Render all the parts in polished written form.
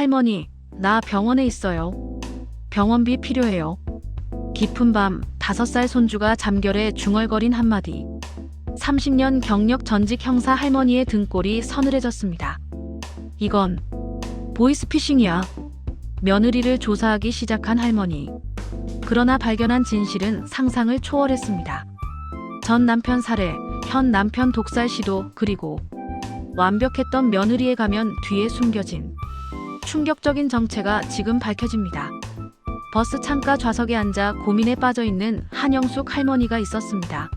할머니, 나 병원에 있어요. 병원비 필요해요. 깊은 밤 5살 손주가 잠결에 중얼거린 한마디. 30년 경력 전직 형사 할머니의 등골이 서늘해졌습니다. 이건 보이스피싱이야. 며느리를 조사하기 시작한 할머니. 그러나 발견한 진실은 상상을 초월했습니다. 전 남편 살해, 현 남편 독살 시도, 그리고 완벽했던 며느리의 가면 뒤에 숨겨진 충격적인 정체가 지금 밝혀집니다. 버스 창가 좌석에 앉아 고민에 빠져있는 한영숙 할머니가 있었습니다.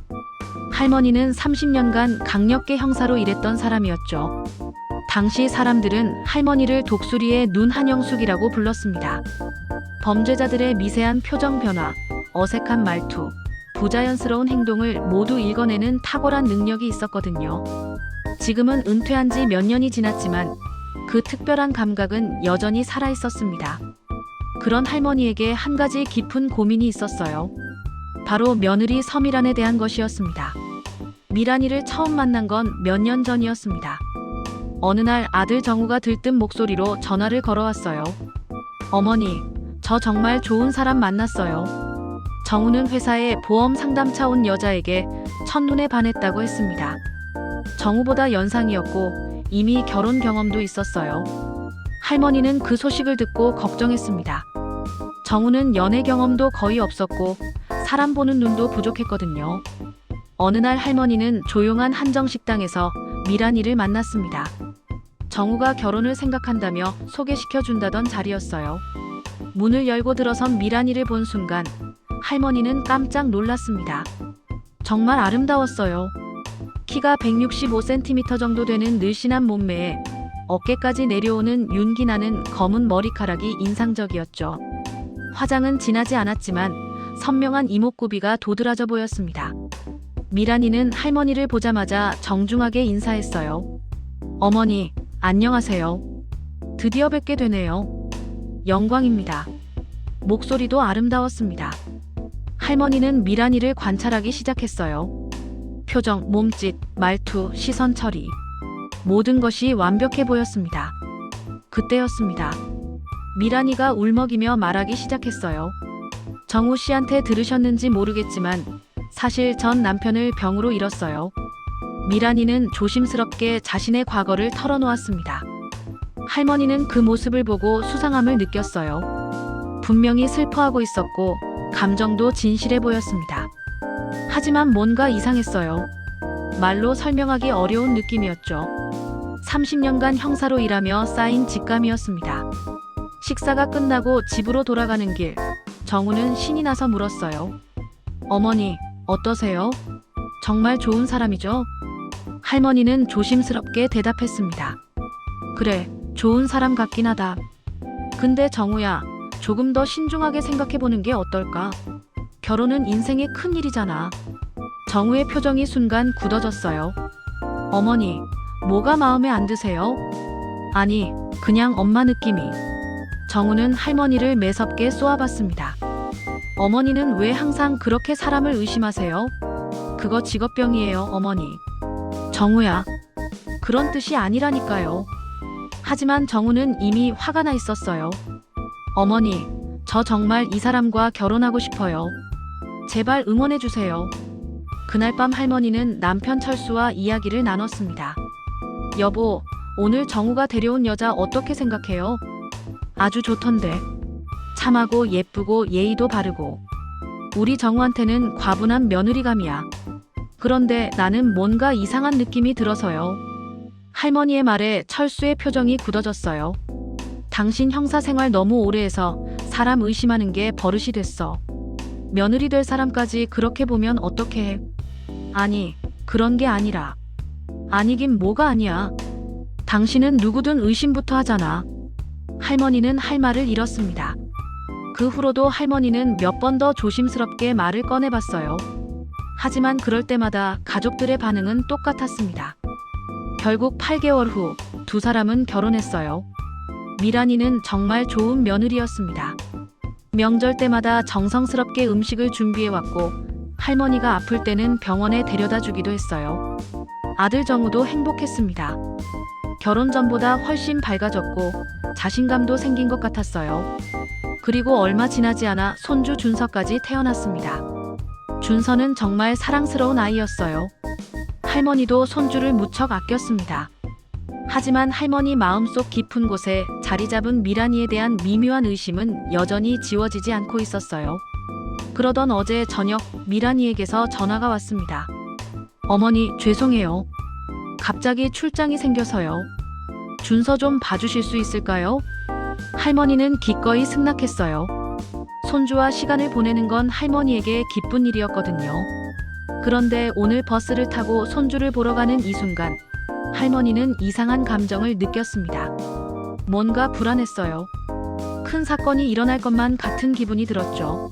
할머니는 30년간 강력계 형사로 일했던 사람이었죠. 당시 사람들은 할머니를 독수리의 눈 한영숙이라고 불렀습니다. 범죄자들의 미세한 표정 변화, 어색한 말투, 부자연스러운 행동을 모두 읽어내는 탁월한 능력이 있었거든요. 지금은 은퇴한 지 몇 년이 지났지만 그 특별한 감각은 여전히 살아있었습니다. 그런 할머니에게 한 가지 깊은 고민이 있었어요. 바로 며느리 서미란에 대한 것이었습니다. 미란이를 처음 만난 건 몇 년 전이었습니다. 어느 날 아들 정우가 들뜬 목소리로 전화를 걸어왔어요. 어머니, 저 정말 좋은 사람 만났어요. 정우는 회사에 보험 상담차 온 여자에게 첫눈에 반했다고 했습니다. 정우보다 연상이었고 이미 결혼 경험도 있었어요. 할머니는 그 소식을 듣고 걱정했습니다. 정우는 연애 경험도 거의 없었고 사람 보는 눈도 부족했거든요. 어느 날 할머니는 조용한 한정식당에서 미란이를 만났습니다. 정우가 결혼을 생각한다며 소개시켜준다던 자리였어요. 문을 열고 들어선 미란이를 본 순간 할머니는 깜짝 놀랐습니다. 정말 아름다웠어요. 키가 165cm 정도 되는 늘씬한 몸매에 어깨까지 내려오는 윤기 나는 검은 머리카락이 인상적이었죠. 화장은 진하지 않았지만 선명한 이목구비가 도드라져 보였습니다. 미란이는 할머니를 보자마자 정중하게 인사했어요. 어머니, 안녕하세요. 드디어 뵙게 되네요. 영광입니다. 목소리도 아름다웠습니다. 할머니는 미란이를 관찰하기 시작했어요. 표정, 몸짓, 말투, 시선 처리. 모든 것이 완벽해 보였습니다. 그때였습니다. 미란이가 울먹이며 말하기 시작했어요. 정우 씨한테 들으셨는지 모르겠지만 사실 전 남편을 병으로 잃었어요. 미란이는 조심스럽게 자신의 과거를 털어놓았습니다. 할머니는 그 모습을 보고 수상함을 느꼈어요. 분명히 슬퍼하고 있었고 감정도 진실해 보였습니다. 하지만 뭔가 이상했어요. 말로 설명하기 어려운 느낌이었죠. 30년간 형사로 일하며 쌓인 직감이었습니다. 식사가 끝나고 집으로 돌아가는 길, 정우는 신이 나서 물었어요. 어머니, 어떠세요? 정말 좋은 사람이죠? 할머니는 조심스럽게 대답했습니다. 그래, 좋은 사람 같긴 하다. 근데 정우야, 조금 더 신중하게 생각해보는 게 어떨까? 결혼은 인생의 큰 일이잖아. 정우의 표정이 순간 굳어졌어요. 어머니, 뭐가 마음에 안 드세요? 아니, 그냥 엄마 느낌이. 정우는 할머니를 매섭게 쏘아봤습니다. 어머니는 왜 항상 그렇게 사람을 의심하세요? 그거 직업병이에요, 어머니. 정우야, 그런 뜻이 아니라니까요. 하지만 정우는 이미 화가 나 있었어요. 어머니, 저 정말 이 사람과 결혼하고 싶어요. 제발 응원해주세요. 그날 밤 할머니는 남편 철수와 이야기를 나눴습니다. 여보, 오늘 정우가 데려온 여자 어떻게 생각해요? 아주 좋던데. 참하고 예쁘고 예의도 바르고. 우리 정우한테는 과분한 며느리감이야. 그런데 나는 뭔가 이상한 느낌이 들어서요. 할머니의 말에 철수의 표정이 굳어졌어요. 당신 형사 생활 너무 오래 해서 사람 의심하는 게 버릇이 됐어. 며느리 될 사람까지 그렇게 보면 어떡해. 해? 아니, 그런 게 아니라. 아니긴 뭐가 아니야. 당신은 누구든 의심부터 하잖아. 할머니는 할 말을 잃었습니다. 그 후로도 할머니는 몇 번 더 조심스럽게 말을 꺼내봤어요. 하지만 그럴 때마다 가족들의 반응은 똑같았습니다. 결국 8개월 후 두 사람은 결혼했어요. 미란이는 정말 좋은 며느리였습니다. 명절 때마다 정성스럽게 음식을 준비해왔고 할머니가 아플 때는 병원에 데려다 주기도 했어요. 아들 정우도 행복했습니다. 결혼 전보다 훨씬 밝아졌고 자신감도 생긴 것 같았어요. 그리고 얼마 지나지 않아 손주 준서까지 태어났습니다. 준서는 정말 사랑스러운 아이였어요. 할머니도 손주를 무척 아꼈습니다. 하지만 할머니 마음속 깊은 곳에 자리 잡은 미란이에 대한 미묘한 의심은 여전히 지워지지 않고 있었어요. 그러던 어제 저녁 미란이에게서 전화가 왔습니다. 어머니, 죄송해요. 갑자기 출장이 생겨서요. 준서 좀 봐주실 수 있을까요? 할머니는 기꺼이 승낙했어요. 손주와 시간을 보내는 건 할머니에게 기쁜 일이었거든요. 그런데 오늘 버스를 타고 손주를 보러 가는 이 순간 할머니는 이상한 감정을 느꼈습니다. 뭔가 불안했어요. 큰 사건이 일어날 것만 같은 기분이 들었죠.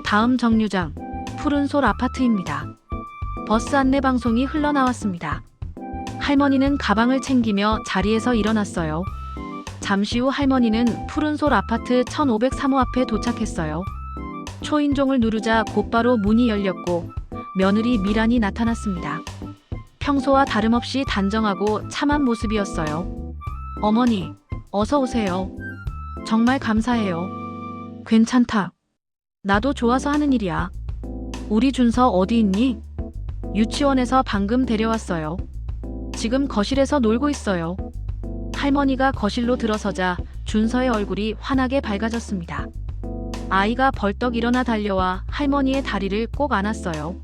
다음 정류장, 푸른솔 아파트입니다. 버스 안내 방송이 흘러나왔습니다. 할머니는 가방을 챙기며 자리에서 일어났어요. 잠시 후 할머니는 푸른솔 아파트 1503호 앞에 도착했어요. 초인종을 누르자 곧바로 문이 열렸고 며느리 미란이 나타났습니다. 평소와 다름없이 단정하고 참한 모습이었어요. 어머니, 어서 오세요. 정말 감사해요. 괜찮다. 나도 좋아서 하는 일이야. 우리 준서 어디 있니? 유치원에서 방금 데려왔어요. 지금 거실에서 놀고 있어요. 할머니가 거실로 들어서자 준서의 얼굴이 환하게 밝아졌습니다. 아이가 벌떡 일어나 달려와 할머니의 다리를 꼭 안았어요.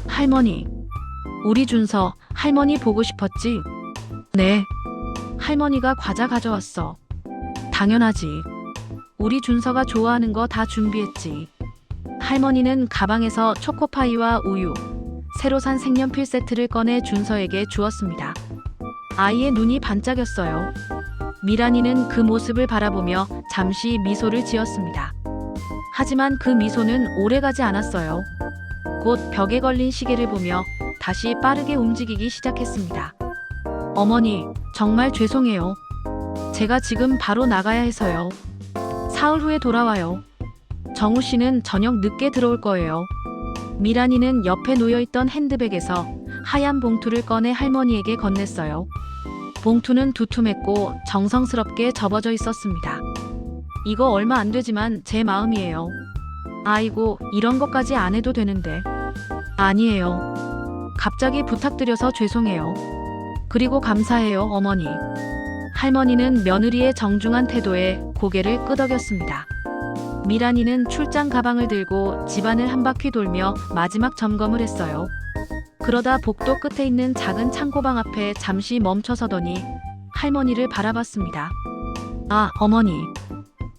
할머니, 우리 준서, 할머니 보고 싶었지? 네. 할머니가 과자 가져왔어. 당연하지. 우리 준서가 좋아하는 거 다 준비했지. 할머니는 가방에서 초코파이와 우유, 새로 산 색연필 세트를 꺼내 준서에게 주었습니다. 아이의 눈이 반짝였어요. 미란이는 그 모습을 바라보며 잠시 미소를 지었습니다. 하지만 그 미소는 오래가지 않았어요. 곧 벽에 걸린 시계를 보며 다시 빠르게 움직이기 시작했습니다. 어머니, 정말 죄송해요. 제가 지금 바로 나가야 해서요. 사흘 후에 돌아와요. 정우 씨는 저녁 늦게 들어올 거예요. 미란이는 옆에 놓여있던 핸드백에서 하얀 봉투를 꺼내 할머니에게 건넸어요. 봉투는 두툼했고 정성스럽게 접어져 있었습니다. 이거 얼마 안 되지만 제 마음이에요. 아이고, 이런 것까지 안 해도 되는데. 아니에요. 갑자기 부탁드려서 죄송해요. 그리고 감사해요, 어머니. 할머니는 며느리의 정중한 태도에 고개를 끄덕였습니다. 미란이는 출장 가방을 들고 집안을 한 바퀴 돌며 마지막 점검을 했어요. 그러다 복도 끝에 있는 작은 창고방 앞에 잠시 멈춰서더니 할머니를 바라봤습니다. 아, 어머니.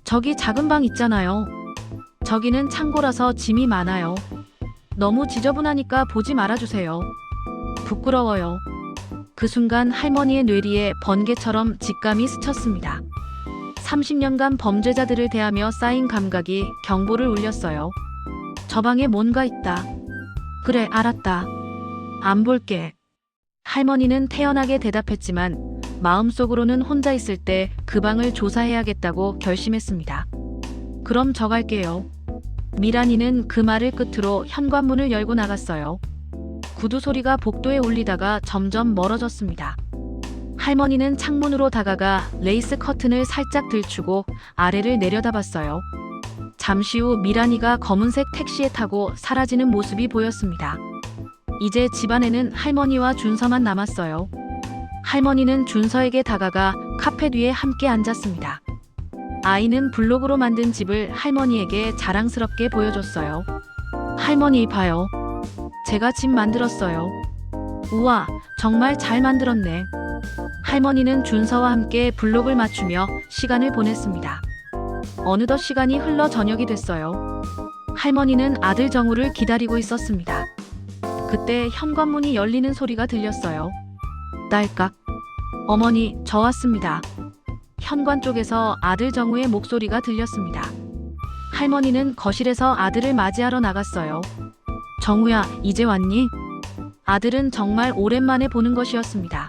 저기 작은 방 있잖아요. 저기는 창고라서 짐이 많아요. 너무 지저분하니까 보지 말아주세요. 부끄러워요. 그 순간 할머니의 뇌리에 번개처럼 직감이 스쳤습니다. 30년간 범죄자들을 대하며 쌓인 감각이 경보를 울렸어요. 저 방에 뭔가 있다. 그래, 알았다. 안 볼게. 할머니는 태연하게 대답했지만 마음속으로는 혼자 있을 때 그 방을 조사해야겠다고 결심했습니다. 그럼 저 갈게요. 미란이는 그 말을 끝으로 현관문을 열고 나갔어요. 구두 소리가 복도에 울리다가 점점 멀어졌습니다. 할머니는 창문으로 다가가 레이스 커튼을 살짝 들추고 아래를 내려다봤어요. 잠시 후 미란이가 검은색 택시에 타고 사라지는 모습이 보였습니다. 이제 집안에는 할머니와 준서만 남았어요. 할머니는 준서에게 다가가 카페 뒤에 함께 앉았습니다. 아이는 블록으로 만든 집을 할머니에게 자랑스럽게 보여줬어요. 할머니, 봐요. 제가 집 만들었어요. 우와, 정말 잘 만들었네. 할머니는 준서와 함께 블록을 맞추며 시간을 보냈습니다. 어느덧 시간이 흘러 저녁이 됐어요. 할머니는 아들 정우를 기다리고 있었습니다. 그때 현관문이 열리는 소리가 들렸어요. 딸깍. 어머니, 저 왔습니다. 현관 쪽에서 아들 정우의 목소리가 들렸습니다. 할머니는 거실에서 아들을 맞이하러 나갔어요. 정우야, 이제 왔니? 아들은 정말 오랜만에 보는 것이었습니다.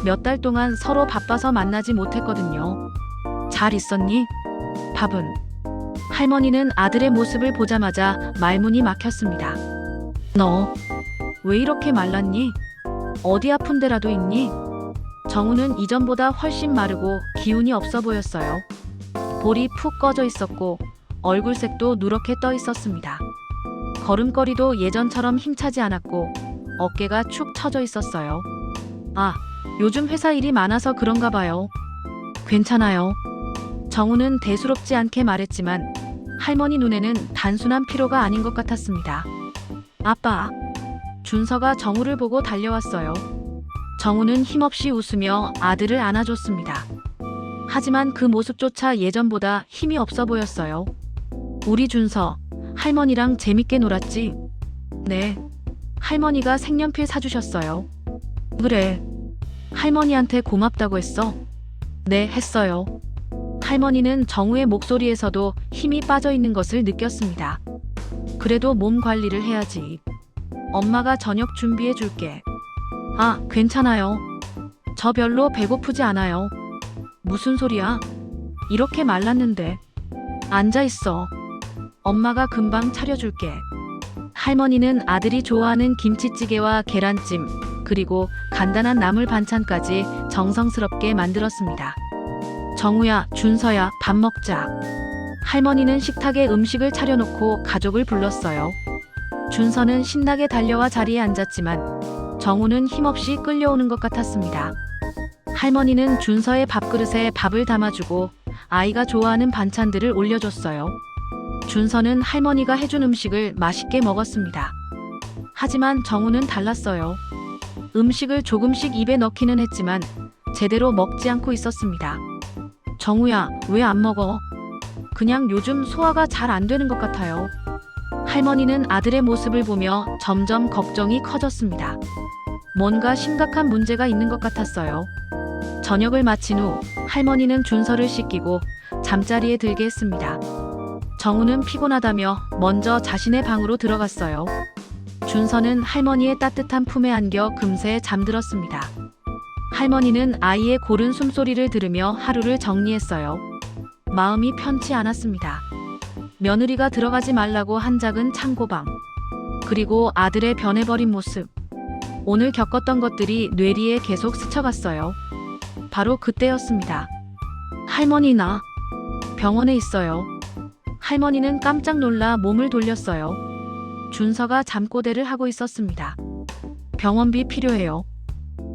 몇 달 동안 서로 바빠서 만나지 못했거든요. 잘 있었니? 밥은? 할머니는 아들의 모습을 보자마자 말문이 막혔습니다. 너 왜 이렇게 말랐니? 어디 아픈 데라도 있니? 정우는 이전보다 훨씬 마르고 기운이 없어 보였어요. 볼이 푹 꺼져 있었고 얼굴색도 누렇게 떠 있었습니다. 걸음걸이도 예전처럼 힘차지 않았고 어깨가 축 처져 있었어요. 아, 요즘 회사 일이 많아서 그런가 봐요. 괜찮아요. 정우는 대수롭지 않게 말했지만 할머니 눈에는 단순한 피로가 아닌 것 같았습니다. 아빠. 준서가 정우를 보고 달려왔어요. 정우는 힘없이 웃으며 아들을 안아줬습니다. 하지만 그 모습조차 예전보다 힘이 없어 보였어요. 우리 준서, 할머니랑 재밌게 놀았지? 네. 할머니가 색연필 사주셨어요. 그래. 할머니한테 고맙다고 했어? 네, 했어요. 할머니는 정우의 목소리에서도 힘이 빠져 있는 것을 느꼈습니다. 그래도 몸 관리를 해야지. 엄마가 저녁 준비해 줄게. 아, 괜찮아요. 저 별로 배고프지 않아요. 무슨 소리야? 이렇게 말랐는데. 앉아 있어. 엄마가 금방 차려줄게. 할머니는 아들이 좋아하는 김치찌개와 계란찜, 그리고 간단한 나물 반찬까지 정성스럽게 만들었습니다. 정우야, 준서야, 밥 먹자. 할머니는 식탁에 음식을 차려놓고 가족을 불렀어요. 준서는 신나게 달려와 자리에 앉았지만 정우는 힘없이 끌려오는 것 같았습니다. 할머니는 준서의 밥그릇에 밥을 담아주고 아이가 좋아하는 반찬들을 올려줬어요. 준서는 할머니가 해준 음식을 맛있게 먹었습니다. 하지만 정우는 달랐어요. 음식을 조금씩 입에 넣기는 했지만 제대로 먹지 않고 있었습니다. 정우야, 왜 안 먹어? 그냥 요즘 소화가 잘 안 되는 것 같아요. 할머니는 아들의 모습을 보며 점점 걱정이 커졌습니다. 뭔가 심각한 문제가 있는 것 같았어요. 저녁을 마친 후 할머니는 준서를 씻기고 잠자리에 들게 했습니다. 정우는 피곤하다며 먼저 자신의 방으로 들어갔어요. 준서는 할머니의 따뜻한 품에 안겨 금세 잠들었습니다. 할머니는 아이의 고른 숨소리를 들으며 하루를 정리했어요. 마음이 편치 않았습니다. 며느리가 들어가지 말라고 한 작은 창고방, 그리고 아들의 변해버린 모습. 오늘 겪었던 것들이 뇌리에 계속 스쳐갔어요. 바로 그때였습니다. 할머니, 나 병원에 있어요. 할머니는 깜짝 놀라 몸을 돌렸어요. 준서가 잠꼬대를 하고 있었습니다. 병원비 필요해요.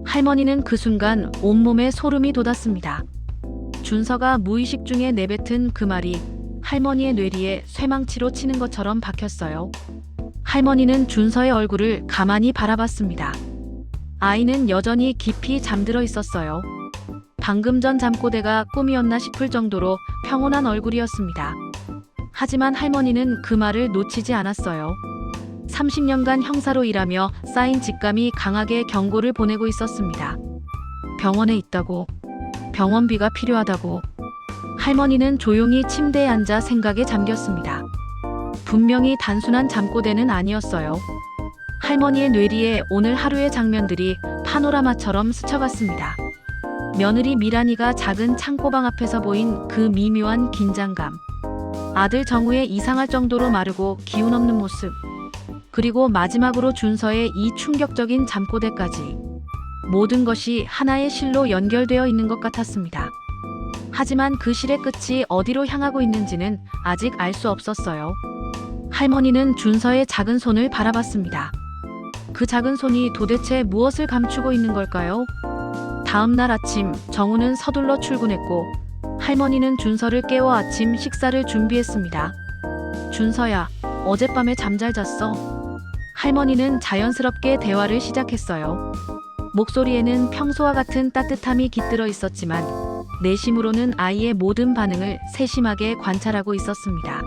할머니는 그 순간 온몸에 소름이 돋았습니다. 준서가 무의식 중에 내뱉은 그 말이 할머니의 뇌리에 쇠망치로 치는 것처럼 박혔어요. 할머니는 준서의 얼굴을 가만히 바라봤습니다. 아이는 여전히 깊이 잠들어 있었어요. 방금 전 잠꼬대가 꿈이었나 싶을 정도로 평온한 얼굴이었습니다. 하지만 할머니는 그 말을 놓치지 않았어요. 30년간 형사로 일하며 쌓인 직감이 강하게 경고를 보내고 있었습니다. 병원에 있다고. 병원비가 필요하다고. 할머니는 조용히 침대에 앉아 생각에 잠겼습니다. 분명히 단순한 잠꼬대는 아니었어요. 할머니의 뇌리에 오늘 하루의 장면들이 파노라마처럼 스쳐갔습니다. 며느리 미란이가 작은 창고방 앞에서 보인 그 미묘한 긴장감. 아들 정우의 이상할 정도로 마르고 기운 없는 모습. 그리고 마지막으로 준서의 이 충격적인 잠꼬대까지. 모든 것이 하나의 실로 연결되어 있는 것 같았습니다. 하지만 그 실의 끝이 어디로 향하고 있는지는 아직 알 수 없었어요. 할머니는 준서의 작은 손을 바라봤습니다. 그 작은 손이 도대체 무엇을 감추고 있는 걸까요? 다음 날 아침, 정우는 서둘러 출근했고 할머니는 준서를 깨워 아침 식사를 준비했습니다. 준서야, 어젯밤에 잠 잘 잤어? 할머니는 자연스럽게 대화를 시작했어요. 목소리에는 평소와 같은 따뜻함이 깃들어 있었지만 내심으로는 아이의 모든 반응을 세심하게 관찰하고 있었습니다.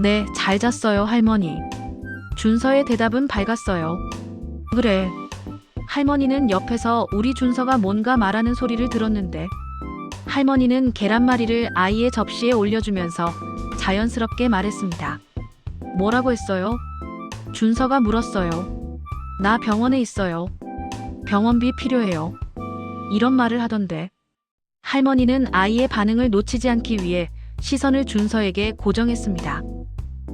네, 잘 잤어요, 할머니. 준서의 대답은 밝았어요. 그래. 할머니는 옆에서 우리 준서가 뭔가 말하는 소리를 들었는데 할머니는 계란말이를 아이의 접시에 올려주면서 자연스럽게 말했습니다. 뭐라고 했어요? 준서가 물었어요. 나 병원에 있어요. 병원비 필요해요. 이런 말을 하던데. 할머니는 아이의 반응을 놓치지 않기 위해 시선을 준서에게 고정했습니다.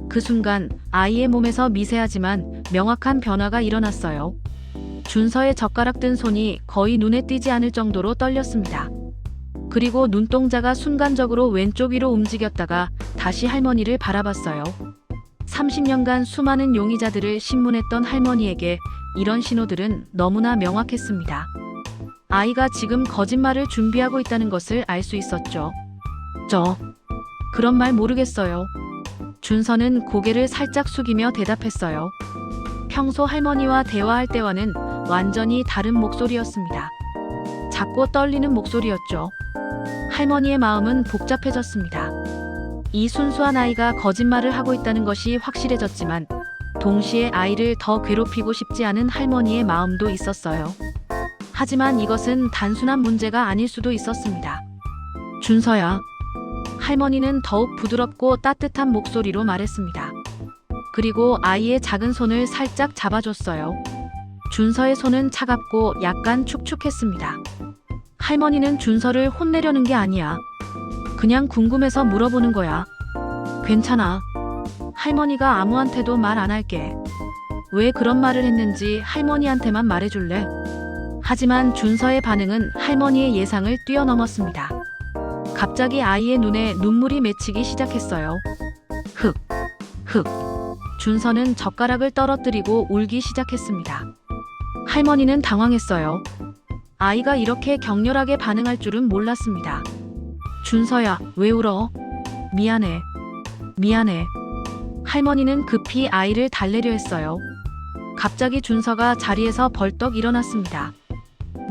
그 순간 아이의 몸에서 미세하지만 명확한 변화가 일어났어요. 준서의 젓가락 든 손이 거의 눈에 띄지 않을 정도로 떨렸습니다. 그리고 눈동자가 순간적으로 왼쪽 위로 움직였다가 다시 할머니를 바라봤어요. 30년간 수많은 용의자들을 신문했던 할머니에게 이런 신호들은 너무나 명확했습니다. 아이가 지금 거짓말을 준비하고 있다는 것을 알 수 있었죠. 그런 말 모르겠어요. 준서는 고개를 살짝 숙이며 대답했어요. 평소 할머니와 대화할 때와는 완전히 다른 목소리였습니다. 작고 떨리는 목소리였죠. 할머니의 마음은 복잡해졌습니다. 이 순수한 아이가 거짓말을 하고 있다는 것이 확실해졌지만 동시에 아이를 더 괴롭히고 싶지 않은 할머니의 마음도 있었어요. 하지만 이것은 단순한 문제가 아닐 수도 있었습니다. 준서야. 할머니는 더욱 부드럽고 따뜻한 목소리로 말했습니다. 그리고 아이의 작은 손을 살짝 잡아줬어요. 준서의 손은 차갑고 약간 축축했습니다. 할머니는 준서를 혼내려는 게 아니야. 그냥 궁금해서 물어보는 거야. 괜찮아. 할머니가 아무한테도 말 안 할게. 왜 그런 말을 했는지 할머니한테만 말해줄래? 하지만 준서의 반응은 할머니의 예상을 뛰어넘었습니다. 갑자기 아이의 눈에 눈물이 맺히기 시작했어요. 준서는 젓가락을 떨어뜨리고 울기 시작했습니다. 할머니는 당황했어요. 아이가 이렇게 격렬하게 반응할 줄은 몰랐습니다. 준서야, 왜 울어? 미안해. 할머니는 급히 아이를 달래려 했어요. 갑자기 준서가 자리에서 벌떡 일어났습니다.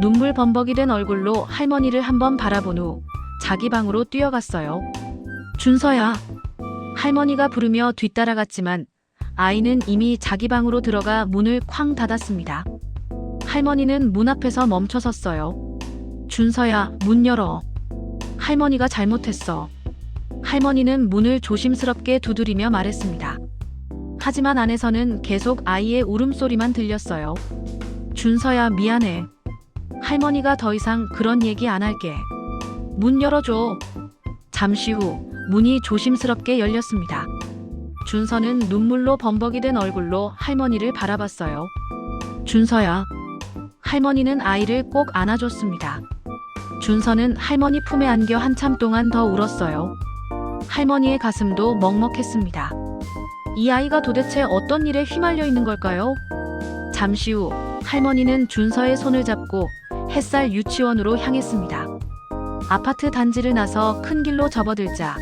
눈물 범벅이 된 얼굴로 할머니를 한번 바라본 후 자기 방으로 뛰어갔어요. 준서야. 할머니가 부르며 뒤따라갔지만 아이는 이미 자기 방으로 들어가 문을 쾅 닫았습니다. 할머니는 문 앞에서 멈춰섰어요. 준서야, 문 열어. 할머니가 잘못했어. 할머니는 문을 조심스럽게 두드리며 말했습니다. 하지만 안에서는 계속 아이의 울음소리만 들렸어요. 준서야, 미안해. 할머니가 더 이상 그런 얘기 안 할게. 문 열어줘. 잠시 후 문이 조심스럽게 열렸습니다. 준서는 눈물로 범벅이 된 얼굴로 할머니를 바라봤어요. 준서야. 할머니는 아이를 꼭 안아줬습니다. 준서는 할머니 품에 안겨 한참 동안 더 울었어요. 할머니의 가슴도 먹먹했습니다. 이 아이가 도대체 어떤 일에 휘말려 있는 걸까요? 잠시 후 할머니는 준서의 손을 잡고 햇살 유치원으로 향했습니다. 아파트 단지를 나서 큰 길로 접어들자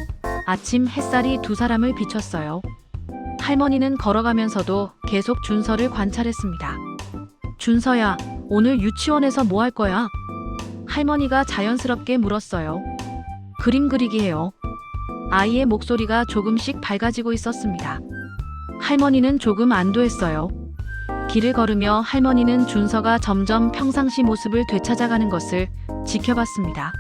아침 햇살이 두 사람을 비췄어요. 할머니는 걸어가면서도 계속 준서를 관찰했습니다. 준서야, 오늘 유치원에서 뭐 할 거야? 할머니가 자연스럽게 물었어요. 그림 그리기 해요. 아이의 목소리가 조금씩 밝아지고 있었습니다. 할머니는 조금 안도했어요. 길을 걸으며 할머니는 준서가 점점 평상시 모습을 되찾아가는 것을 지켜봤습니다.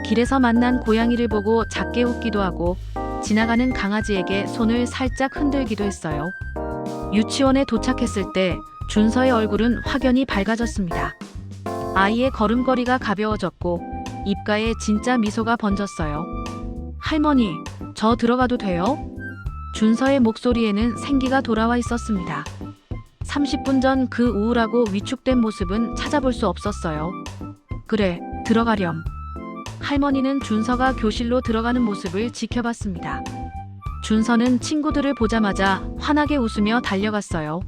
길에서 만난 고양이를 보고 작게 웃기도 하고 지나가는 강아지에게 손을 살짝 흔들기도 했어요. 유치원에 도착했을 때 준서의 얼굴은 확연히 밝아졌습니다. 아이의 걸음걸이가 가벼워졌고 입가에 진짜 미소가 번졌어요. 할머니, 저 들어가도 돼요? 준서의 목소리에는 생기가 돌아와 있었습니다. 30분 전 그 우울하고 위축된 모습은 찾아볼 수 없었어요. 그래, 들어가렴. 할머니는 준서가 교실로 들어가는 모습을 지켜봤습니다. 준서는 친구들을 보자마자 환하게 웃으며 달려갔어요.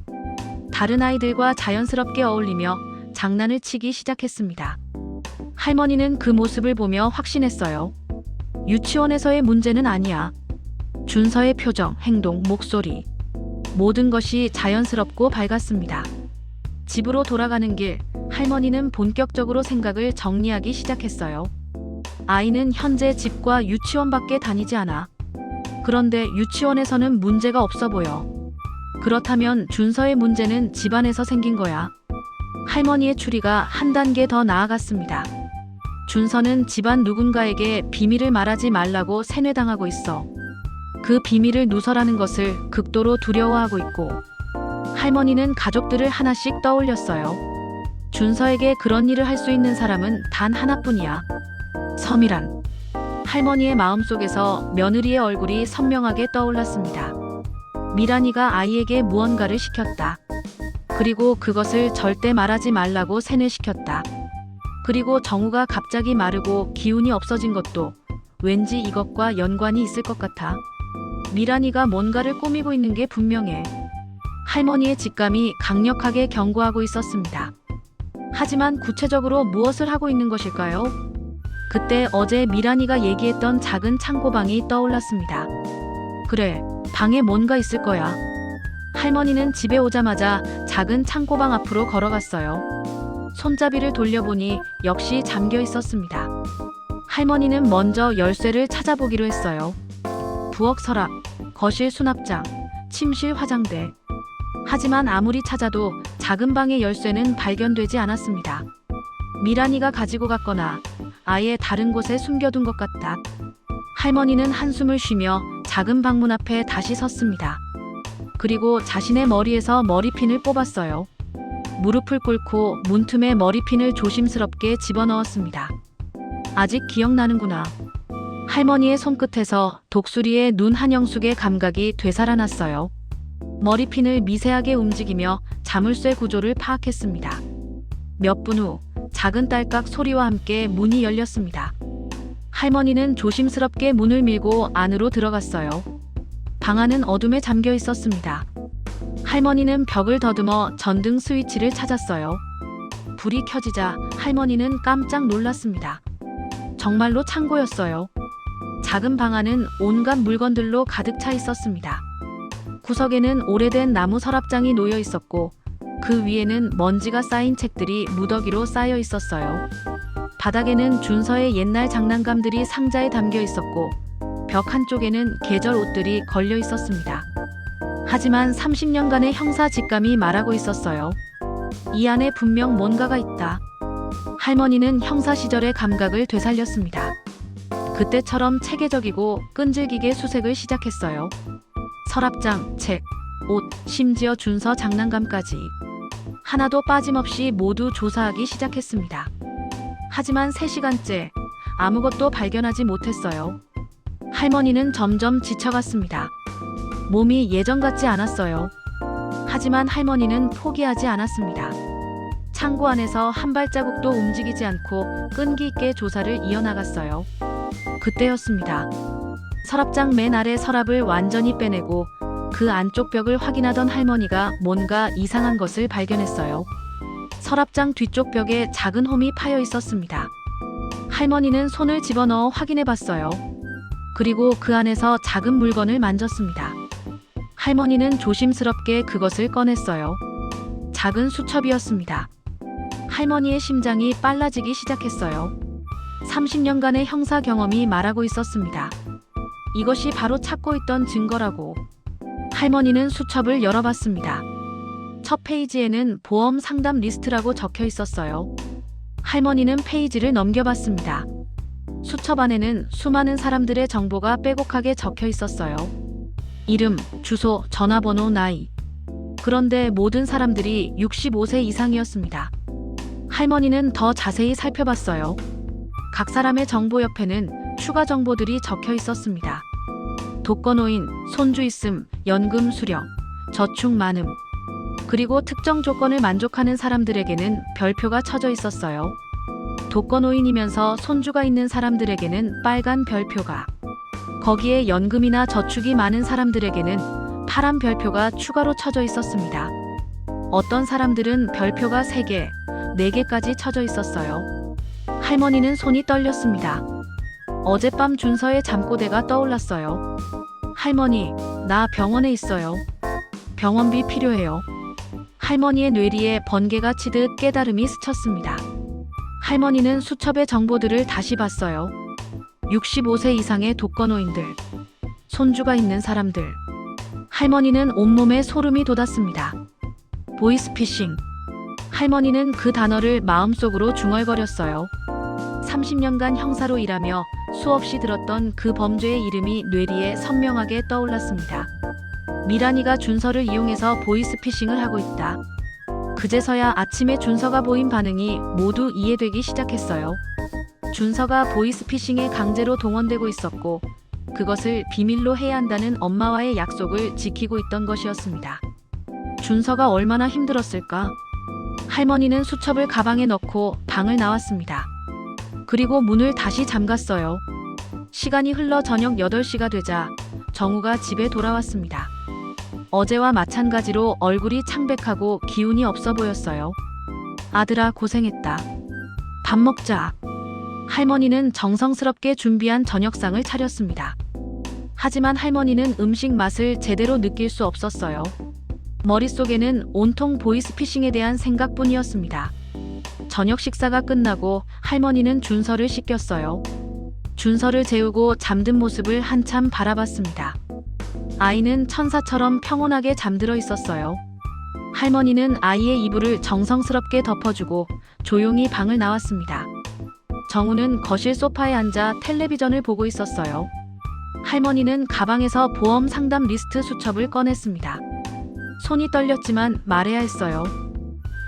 다른 아이들과 자연스럽게 어울리며 장난을 치기 시작했습니다. 할머니는 그 모습을 보며 확신했어요. 유치원에서의 문제는 아니야. 준서의 표정, 행동, 목소리 모든 것이 자연스럽고 밝았습니다. 집으로 돌아가는 길, 할머니는 본격적으로 생각을 정리하기 시작했어요. 아이는 현재 집과 유치원밖에 다니지 않아. 그런데 유치원에서는 문제가 없어 보여. 그렇다면 준서의 문제는 집안에서 생긴 거야. 할머니의 추리가 한 단계 더 나아갔습니다. 준서는 집안 누군가에게 비밀을 말하지 말라고 세뇌당하고 있어. 그 비밀을 누설하는 것을 극도로 두려워하고 있고, 할머니는 가족들을 하나씩 떠올렸어요. 준서에게 그런 일을 할 수 있는 사람은 단 하나뿐이야. 서미란. 할머니의 마음속에서 며느리의 얼굴이 선명하게 떠올랐습니다. 미란이가 아이에게 무언가를 시켰다. 그리고 그것을 절대 말하지 말라고 세뇌시켰다. 그리고 정우가 갑자기 마르고 기운이 없어진 것도 왠지 이것과 연관이 있을 것 같아. 미란이가 뭔가를 꾸미고 있는 게 분명해. 할머니의 직감이 강력하게 경고하고 있었습니다. 하지만 구체적으로 무엇을 하고 있는 것일까요? 그때 어제 미란이가 얘기했던 작은 창고방이 떠올랐습니다. 그래, 방에 뭔가 있을 거야. 할머니는 집에 오자마자 작은 창고방 앞으로 걸어갔어요. 손잡이를 돌려보니 역시 잠겨 있었습니다. 할머니는 먼저 열쇠를 찾아보기로 했어요. 부엌 서랍, 거실 수납장, 침실 화장대. 하지만 아무리 찾아도 작은 방의 열쇠는 발견되지 않았습니다. 미란이가 가지고 갔거나 아예 다른 곳에 숨겨둔 것 같다. 할머니는 한숨을 쉬며 작은 방문 앞에 다시 섰습니다. 그리고 자신의 머리에서 머리핀을 뽑았어요. 무릎을 꿇고 문틈에 머리핀을 조심스럽게 집어넣었습니다. 아직 기억나는구나. 할머니의 손끝에서 독수리의 눈 한영숙의 감각이 되살아났어요. 머리핀을 미세하게 움직이며 자물쇠 구조를 파악했습니다. 몇 분 후 작은 딸깍 소리와 함께 문이 열렸습니다. 할머니는 조심스럽게 문을 밀고 안으로 들어갔어요. 방 안은 어둠에 잠겨 있었습니다. 할머니는 벽을 더듬어 전등 스위치를 찾았어요. 불이 켜지자 할머니는 깜짝 놀랐습니다. 정말로 창고였어요. 작은 방 안은 온갖 물건들로 가득 차 있었습니다. 구석에는 오래된 나무 서랍장이 놓여 있었고 그 위에는 먼지가 쌓인 책들이 무더기로 쌓여 있었어요. 바닥에는 준서의 옛날 장난감들이 상자에 담겨 있었고 벽 한쪽에는 계절 옷들이 걸려 있었습니다. 하지만 30년간의 형사 직감이 말하고 있었어요. 이 안에 분명 뭔가가 있다. 할머니는 형사 시절의 감각을 되살렸습니다. 그때처럼 체계적이고 끈질기게 수색을 시작했어요. 서랍장, 책, 옷, 심지어 준서 장난감까지. 하나도 빠짐없이 모두 조사하기 시작했습니다. 하지만 3시간째 아무것도 발견하지 못했어요. 할머니는 점점 지쳐갔습니다. 몸이 예전 같지 않았어요. 하지만 할머니는 포기하지 않았습니다. 창고 안에서 한 발자국도 움직이지 않고 끈기 있게 조사를 이어나갔어요. 그때였습니다. 서랍장 맨 아래 서랍을 완전히 빼내고 그 안쪽 벽을 확인하던 할머니가 뭔가 이상한 것을 발견했어요. 서랍장 뒤쪽 벽에 작은 홈이 파여 있었습니다. 할머니는 손을 집어넣어 확인해 봤어요. 그리고 그 안에서 작은 물건을 만졌습니다. 할머니는 조심스럽게 그것을 꺼냈어요. 작은 수첩이었습니다. 할머니의 심장이 빨라지기 시작했어요. 30년간의 형사 경험이 말하고 있었습니다. 이것이 바로 찾고 있던 증거라고. 할머니는 수첩을 열어봤습니다. 첫 페이지에는 보험 상담 리스트라고 적혀 있었어요. 할머니는 페이지를 넘겨봤습니다. 수첩 안에는 수많은 사람들의 정보가 빼곡하게 적혀 있었어요. 이름, 주소, 전화번호, 나이. 그런데 모든 사람들이 65세 이상이었습니다. 할머니는 더 자세히 살펴봤어요. 각 사람의 정보 옆에는 추가 정보들이 적혀 있었습니다. 독거노인, 손주 있음, 연금 수령, 저축 많음. 그리고 특정 조건을 만족하는 사람들에게는 별표가 쳐져 있었어요. 독거노인이면서 손주가 있는 사람들에게는 빨간 별표가, 거기에 연금이나 저축이 많은 사람들에게는 파란 별표가 추가로 쳐져 있었습니다. 어떤 사람들은 별표가 3개, 4개까지 쳐져 있었어요. 할머니는 손이 떨렸습니다. 어젯밤 준서의 잠꼬대가 떠올랐어요. 할머니, 나 병원에 있어요. 병원비 필요해요. 할머니의 뇌리에 번개가 치듯 깨달음이 스쳤습니다. 할머니는 수첩의 정보들을 다시 봤어요. 65세 이상의 독거노인들, 손주가 있는 사람들. 할머니는 온몸에 소름이 돋았습니다. 보이스피싱. 할머니는 그 단어를 마음속으로 중얼거렸어요. 30년간 형사로 일하며 수없이 들었던 그 범죄의 이름이 뇌리에 선명하게 떠올랐습니다. 미란이가 준서를 이용해서 보이스피싱을 하고 있다. 그제서야 아침에 준서가 보인 반응이 모두 이해되기 시작했어요. 준서가 보이스피싱에 강제로 동원되고 있었고 그것을 비밀로 해야 한다는 엄마와의 약속을 지키고 있던 것이었습니다. 준서가 얼마나 힘들었을까? 할머니는 수첩을 가방에 넣고 방을 나왔습니다. 그리고 문을 다시 잠갔어요. 시간이 흘러 저녁 8시가 되자 정우가 집에 돌아왔습니다. 어제와 마찬가지로 얼굴이 창백하고 기운이 없어 보였어요. 아들아, 고생했다. 밥 먹자. 할머니는 정성스럽게 준비한 저녁상을 차렸습니다. 하지만 할머니는 음식 맛을 제대로 느낄 수 없었어요. 머릿속에는 온통 보이스피싱에 대한 생각뿐이었습니다. 저녁 식사가 끝나고 할머니는 준서를 씻겼어요. 준서를 재우고 잠든 모습을 한참 바라봤습니다. 아이는 천사처럼 평온하게 잠들어 있었어요. 할머니는 아이의 이불을 정성스럽게 덮어주고 조용히 방을 나왔습니다. 정우는 거실 소파에 앉아 텔레비전을 보고 있었어요. 할머니는 가방에서 보험 상담 리스트 수첩을 꺼냈습니다. 손이 떨렸지만 말해야 했어요.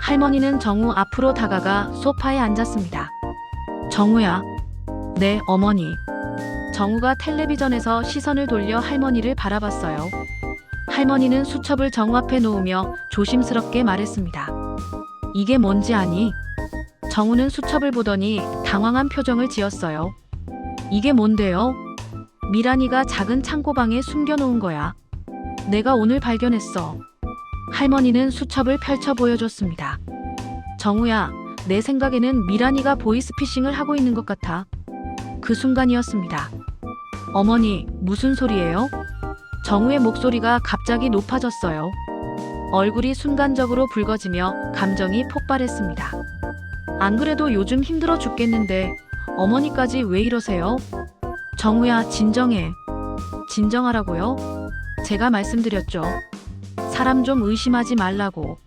할머니는 정우 앞으로 다가가 소파에 앉았습니다. 정우야. 네, 어머니. 정우가 텔레비전에서 시선을 돌려 할머니를 바라봤어요. 할머니는 수첩을 정우 앞에 놓으며 조심스럽게 말했습니다. 이게 뭔지 아니? 정우는 수첩을 보더니 당황한 표정을 지었어요. 이게 뭔데요? 미란이가 작은 창고방에 숨겨놓은 거야. 내가 오늘 발견했어. 할머니는 수첩을 펼쳐 보여줬습니다. 정우야, 내 생각에는 미란이가 보이스피싱을 하고 있는 것 같아. 그 순간이었습니다. 어머니, 무슨 소리예요? 정우의 목소리가 갑자기 높아졌어요. 얼굴이 순간적으로 붉어지며 감정이 폭발했습니다. 안 그래도 요즘 힘들어 죽겠는데 어머니까지 왜 이러세요? 정우야, 진정해. 진정하라고요? 제가 말씀드렸죠. 사람 좀 의심하지 말라고.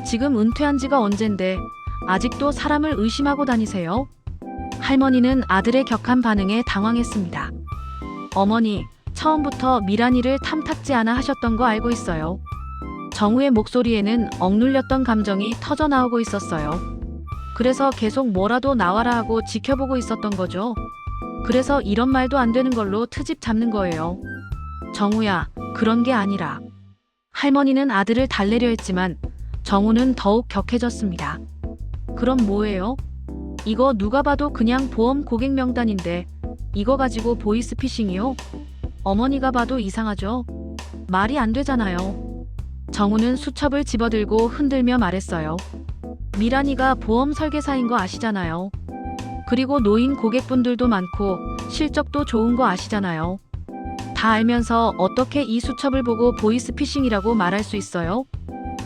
지금 은퇴한 지가 언젠데 아직도 사람을 의심하고 다니세요? 할머니는 아들의 격한 반응에 당황했습니다. 어머니, 처음부터 미란이를 탐탁지 않아 하셨던 거 알고 있어요. 정우의 목소리에는 억눌렸던 감정이 터져 나오고 있었어요. 그래서 계속 뭐라도 나와라 하고 지켜보고 있었던 거죠. 그래서 이런 말도 안 되는 걸로 트집 잡는 거예요. 정우야, 그런 게 아니라. 할머니는 아들을 달래려 했지만 정우는 더욱 격해졌습니다. 그럼 뭐예요? 이거 누가 봐도 그냥 보험 고객 명단인데 이거 가지고 보이스피싱이요? 어머니가 봐도 이상하죠? 말이 안 되잖아요. 정우는 수첩을 집어들고 흔들며 말했어요. 미란이가 보험 설계사인 거 아시잖아요. 그리고 노인 고객분들도 많고 실적도 좋은 거 아시잖아요. 다 알면서 어떻게 이 수첩을 보고 보이스피싱이라고 말할 수 있어요?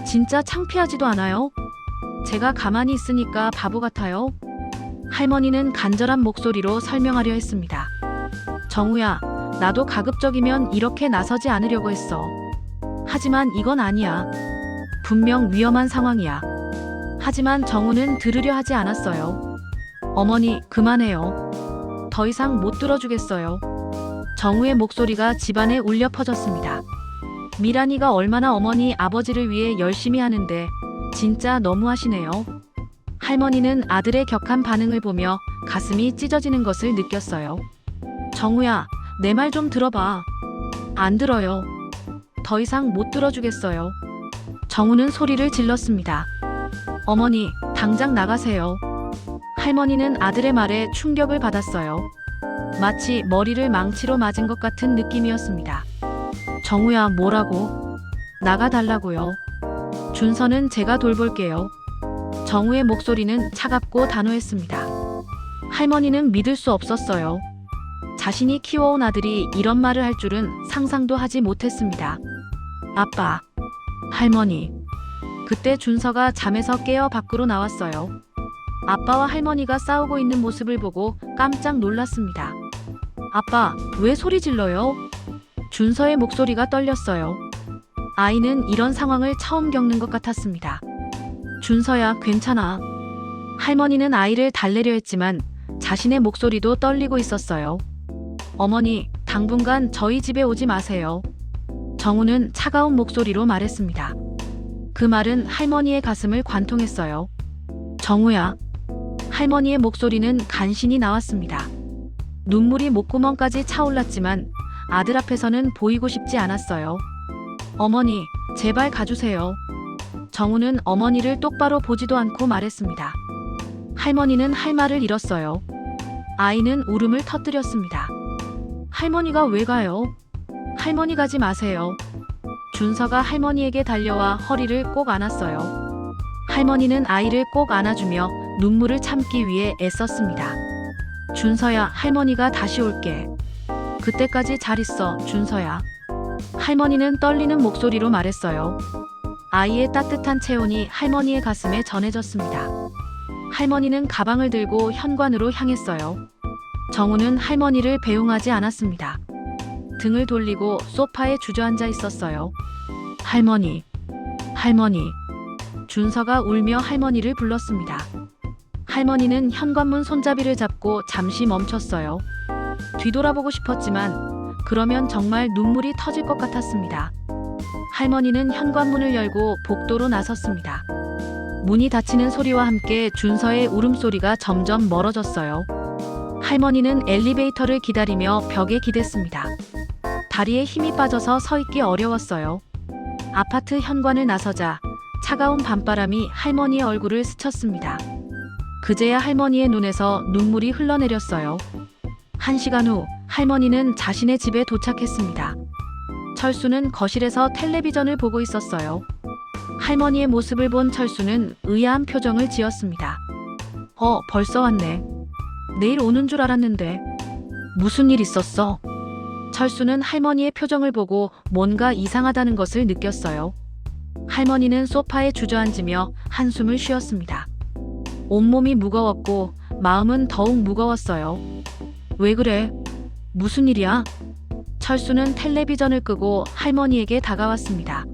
진짜 창피하지도 않아요? 제가 가만히 있으니까 바보 같아요? 할머니는 간절한 목소리로 설명하려 했습니다. 정우야, 나도 가급적이면 이렇게 나서지 않으려고 했어. 하지만 이건 아니야. 분명 위험한 상황이야. 하지만 정우는 들으려 하지 않았어요. 어머니, 그만해요. 더 이상 못 들어주겠어요. 정우의 목소리가 집안에 울려 퍼졌습니다. 미란이가 얼마나 어머니, 아버지를 위해 열심히 하는데 진짜 너무하시네요. 할머니는 아들의 격한 반응을 보며 가슴이 찢어지는 것을 느꼈어요. 정우야, 내 말 좀 들어봐. 안 들어요. 더 이상 못 들어주겠어요. 정우는 소리를 질렀습니다. 어머니, 당장 나가세요. 할머니는 아들의 말에 충격을 받았어요. 마치 머리를 망치로 맞은 것 같은 느낌이었습니다. 정우야, 뭐라고? 나가달라고요. 준서는 제가 돌볼게요. 정우의 목소리는 차갑고 단호했습니다. 할머니는 믿을 수 없었어요. 자신이 키워온 아들이 이런 말을 할 줄은 상상도 하지 못했습니다. 아빠, 할머니. 그때 준서가 잠에서 깨어 밖으로 나왔어요. 아빠와 할머니가 싸우고 있는 모습을 보고 깜짝 놀랐습니다. 아빠, 왜 소리 질러요? 준서의 목소리가 떨렸어요. 아이는 이런 상황을 처음 겪는 것 같았습니다. 준서야, 괜찮아. 할머니는 아이를 달래려 했지만 자신의 목소리도 떨리고 있었어요. 어머니, 당분간 저희 집에 오지 마세요. 정우는 차가운 목소리로 말했습니다. 그 말은 할머니의 가슴을 관통했어요. 정우야. 할머니의 목소리는 간신히 나왔습니다. 눈물이 목구멍까지 차올랐지만 아들 앞에서는 보이고 싶지 않았어요. 어머니, 제발 가주세요. 정우는 어머니를 똑바로 보지도 않고 말했습니다. 할머니는 할 말을 잃었어요. 아이는 울음을 터뜨렸습니다. 할머니가 왜 가요? 할머니 가지 마세요. 준서가 할머니에게 달려와 허리를 꼭 안았어요. 할머니는 아이를 꼭 안아주며 눈물을 참기 위해 애썼습니다. 준서야, 할머니가 다시 올게. 그때까지 잘 있어, 준서야. 할머니는 떨리는 목소리로 말했어요. 아이의 따뜻한 체온이 할머니의 가슴에 전해졌습니다. 할머니는 가방을 들고 현관으로 향했어요. 정우는 할머니를 배웅하지 않았습니다. 등을 돌리고 소파에 주저앉아 있었어요. 할머니, 할머니. 준서가 울며 할머니를 불렀습니다. 할머니는 현관문 손잡이를 잡고 잠시 멈췄어요. 뒤돌아보고 싶었지만 그러면 정말 눈물이 터질 것 같았습니다. 할머니는 현관문을 열고 복도로 나섰습니다. 문이 닫히는 소리와 함께 준서의 울음소리가 점점 멀어졌어요. 할머니는 엘리베이터를 기다리며 벽에 기댔습니다. 다리에 힘이 빠져서 서 있기 어려웠어요. 아파트 현관을 나서자 차가운 밤바람이 할머니의 얼굴을 스쳤습니다. 그제야 할머니의 눈에서 눈물이 흘러내렸어요. 1시간 후 할머니는 자신의 집에 도착했습니다. 철수는 거실에서 텔레비전을 보고 있었어요. 할머니의 모습을 본 철수는 의아한 표정을 지었습니다. 벌써 왔네. 내일 오는 줄 알았는데. 무슨 일 있었어? 철수는 할머니의 표정을 보고 뭔가 이상하다는 것을 느꼈어요. 할머니는 소파에 주저앉으며 한숨을 쉬었습니다. 온몸이 무거웠고 마음은 더욱 무거웠어요. 왜 그래? 무슨 일이야? 철수는 텔레비전을 끄고 할머니에게 다가왔습니다.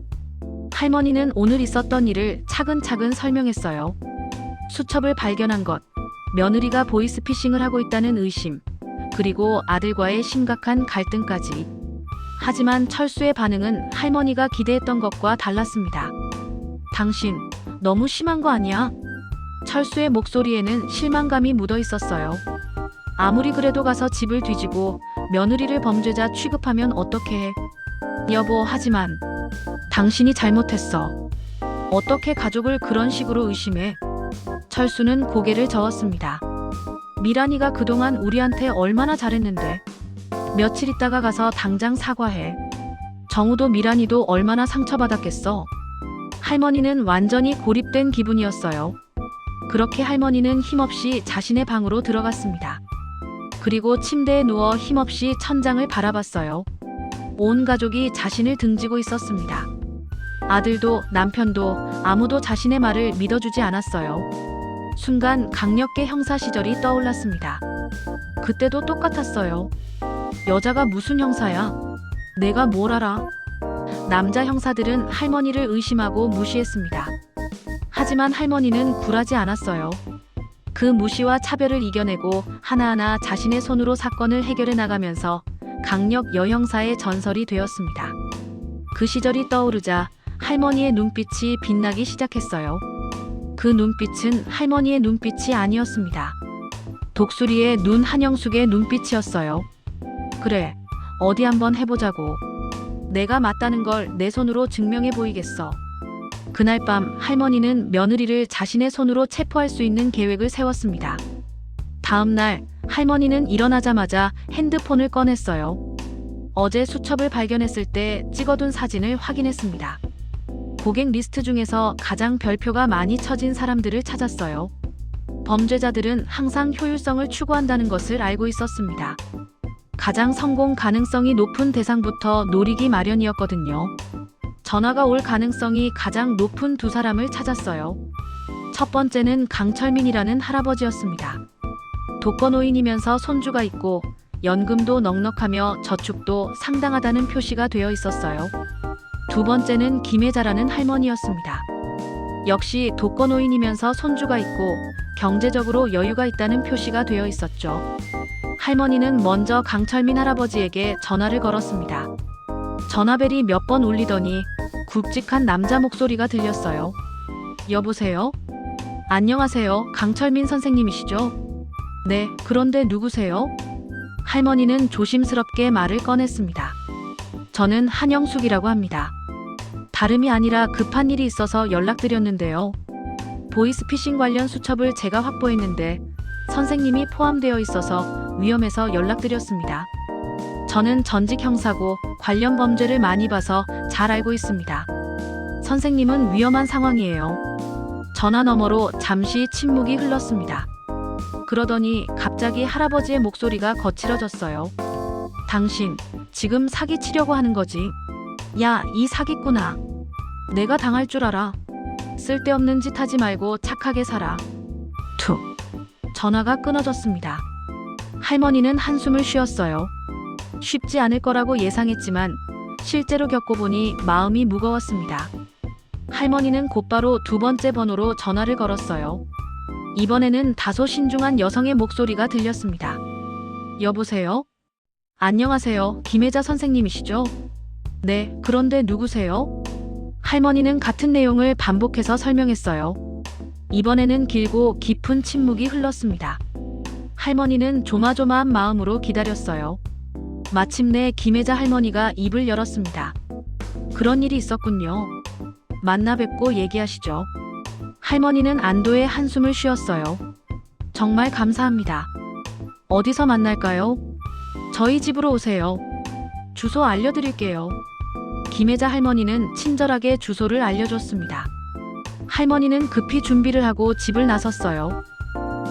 할머니는 오늘 있었던 일을 차근차근 설명했어요. 수첩을 발견한 것, 며느리가 보이스피싱을 하고 있다는 의심, 그리고 아들과의 심각한 갈등까지. 하지만 철수의 반응은 할머니가 기대했던 것과 달랐습니다. 당신, 너무 심한 거 아니야? 철수의 목소리에는 실망감이 묻어 있었어요. 아무리 그래도 가서 집을 뒤지고 며느리를 범죄자 취급하면 어떡해 해? 여보, 하지만 당신이 잘못했어. 어떻게 가족을 그런 식으로 의심해? 철수는 고개를 저었습니다. 미란이가 그동안 우리한테 얼마나 잘했는데. 며칠 있다가 가서 당장 사과해. 정우도 미란이도 얼마나 상처받았겠어. 할머니는 완전히 고립된 기분이었어요. 그렇게 할머니는 힘없이 자신의 방으로 들어갔습니다. 그리고 침대에 누워 힘없이 천장을 바라봤어요. 온 가족이 자신을 등지고 있었습니다. 아들도 남편도 아무도 자신의 말을 믿어주지 않았어요. 순간 강력계 형사 시절이 떠올랐습니다. 그때도 똑같았어요. 여자가 무슨 형사야? 내가 뭘 알아? 남자 형사들은 할머니를 의심하고 무시했습니다. 하지만 할머니는 굴하지 않았어요. 그 무시와 차별을 이겨내고 하나하나 자신의 손으로 사건을 해결해 나가면서 강력 여형사의 전설이 되었습니다. 그 시절이 떠오르자 할머니의 눈빛이 빛나기 시작했어요. 그 눈빛은 할머니의 눈빛이 아니었습니다. 독수리의 눈 한영숙의 눈빛이었어요. 그래, 어디 한번 해보자고. 내가 맞다는 걸 내 손으로 증명해 보이겠어. 그날 밤 할머니는 며느리를 자신의 손으로 체포할 수 있는 계획을 세웠습니다. 다음 날 할머니는 일어나자마자 핸드폰을 꺼냈어요. 어제 수첩을 발견했을 때 찍어둔 사진을 확인했습니다. 고객 리스트 중에서 가장 별표가 많이 쳐진 사람들을 찾았어요. 범죄자들은 항상 효율성을 추구한다는 것을 알고 있었습니다. 가장 성공 가능성이 높은 대상부터 노리기 마련이었거든요. 전화가 올 가능성이 가장 높은 두 사람을 찾았어요. 첫 번째는 강철민이라는 할아버지였습니다. 독거노인이면서 손주가 있고 연금도 넉넉하며 저축도 상당하다는 표시가 되어 있었어요. 두 번째는 김혜자라는 할머니였습니다. 역시 독거노인이면서 손주가 있고 경제적으로 여유가 있다는 표시가 되어 있었죠. 할머니는 먼저 강철민 할아버지에게 전화를 걸었습니다. 전화벨이 몇 번 울리더니 굵직한 남자 목소리가 들렸어요. 여보세요? 안녕하세요. 강철민 선생님이시죠? 네, 그런데 누구세요? 할머니는 조심스럽게 말을 꺼냈습니다. 저는 한영숙이라고 합니다. 다름이 아니라 급한 일이 있어서 연락드렸는데요. 보이스피싱 관련 수첩을 제가 확보했는데 선생님이 포함되어 있어서 위험해서 연락드렸습니다. 저는 전직 형사고 관련 범죄를 많이 봐서 잘 알고 있습니다. 선생님은 위험한 상황이에요. 전화 너머로 잠시 침묵이 흘렀습니다. 그러더니 갑자기 할아버지의 목소리가 거칠어졌어요. 당신 지금 사기치려고 하는 거지? 야, 이 사기꾼아. 내가 당할 줄 알아. 쓸데없는 짓 하지 말고 착하게 살아. 툭. 전화가 끊어졌습니다. 할머니는 한숨을 쉬었어요. 쉽지 않을 거라고 예상했지만 실제로 겪어보니 마음이 무거웠습니다. 할머니는 곧바로 두 번째 번호로 전화를 걸었어요. 이번에는 다소 신중한 여성의 목소리가 들렸습니다. 여보세요? 안녕하세요. 김혜자 선생님이시죠? 네, 그런데 누구세요? 할머니는 같은 내용을 반복해서 설명했어요. 이번에는 길고 깊은 침묵이 흘렀습니다. 할머니는 조마조마한 마음으로 기다렸어요. 마침내 김혜자 할머니가 입을 열었습니다. 그런 일이 있었군요. 만나 뵙고 얘기하시죠. 할머니는 안도의 한숨을 쉬었어요. 정말 감사합니다. 어디서 만날까요? 저희 집으로 오세요. 주소 알려드릴게요. 김혜자 할머니는 친절하게 주소를 알려줬습니다. 할머니는 급히 준비를 하고 집을 나섰어요.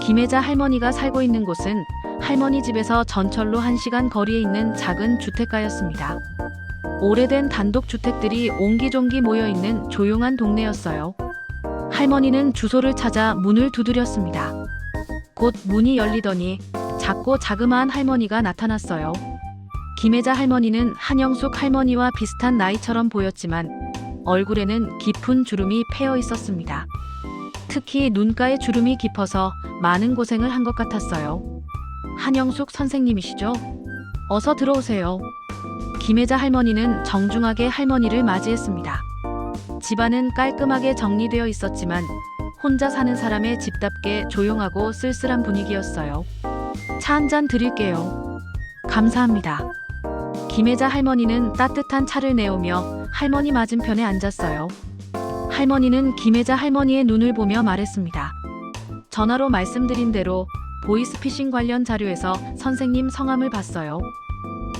김혜자 할머니가 살고 있는 곳은 할머니 집에서 전철로 1시간 거리에 있는 작은 주택가였습니다. 오래된 단독주택들이 옹기종기 모여있는 조용한 동네였어요. 할머니는 주소를 찾아 문을 두드렸습니다. 곧 문이 열리더니 작고 자그마한 할머니가 나타났어요. 김혜자 할머니는 한영숙 할머니와 비슷한 나이처럼 보였지만 얼굴에는 깊은 주름이 패여 있었습니다. 특히 눈가에 주름이 깊어서 많은 고생을 한 것 같았어요. 한영숙 선생님이시죠? 어서 들어오세요. 김혜자 할머니는 정중하게 할머니를 맞이했습니다. 집안은 깔끔하게 정리되어 있었지만 혼자 사는 사람의 집답게 조용하고 쓸쓸한 분위기였어요. 차 한 잔 드릴게요. 감사합니다. 김혜자 할머니는 따뜻한 차를 내오며 할머니 맞은편에 앉았어요. 할머니는 김혜자 할머니의 눈을 보며 말했습니다. 전화로 말씀드린 대로 보이스피싱 관련 자료에서 선생님 성함을 봤어요.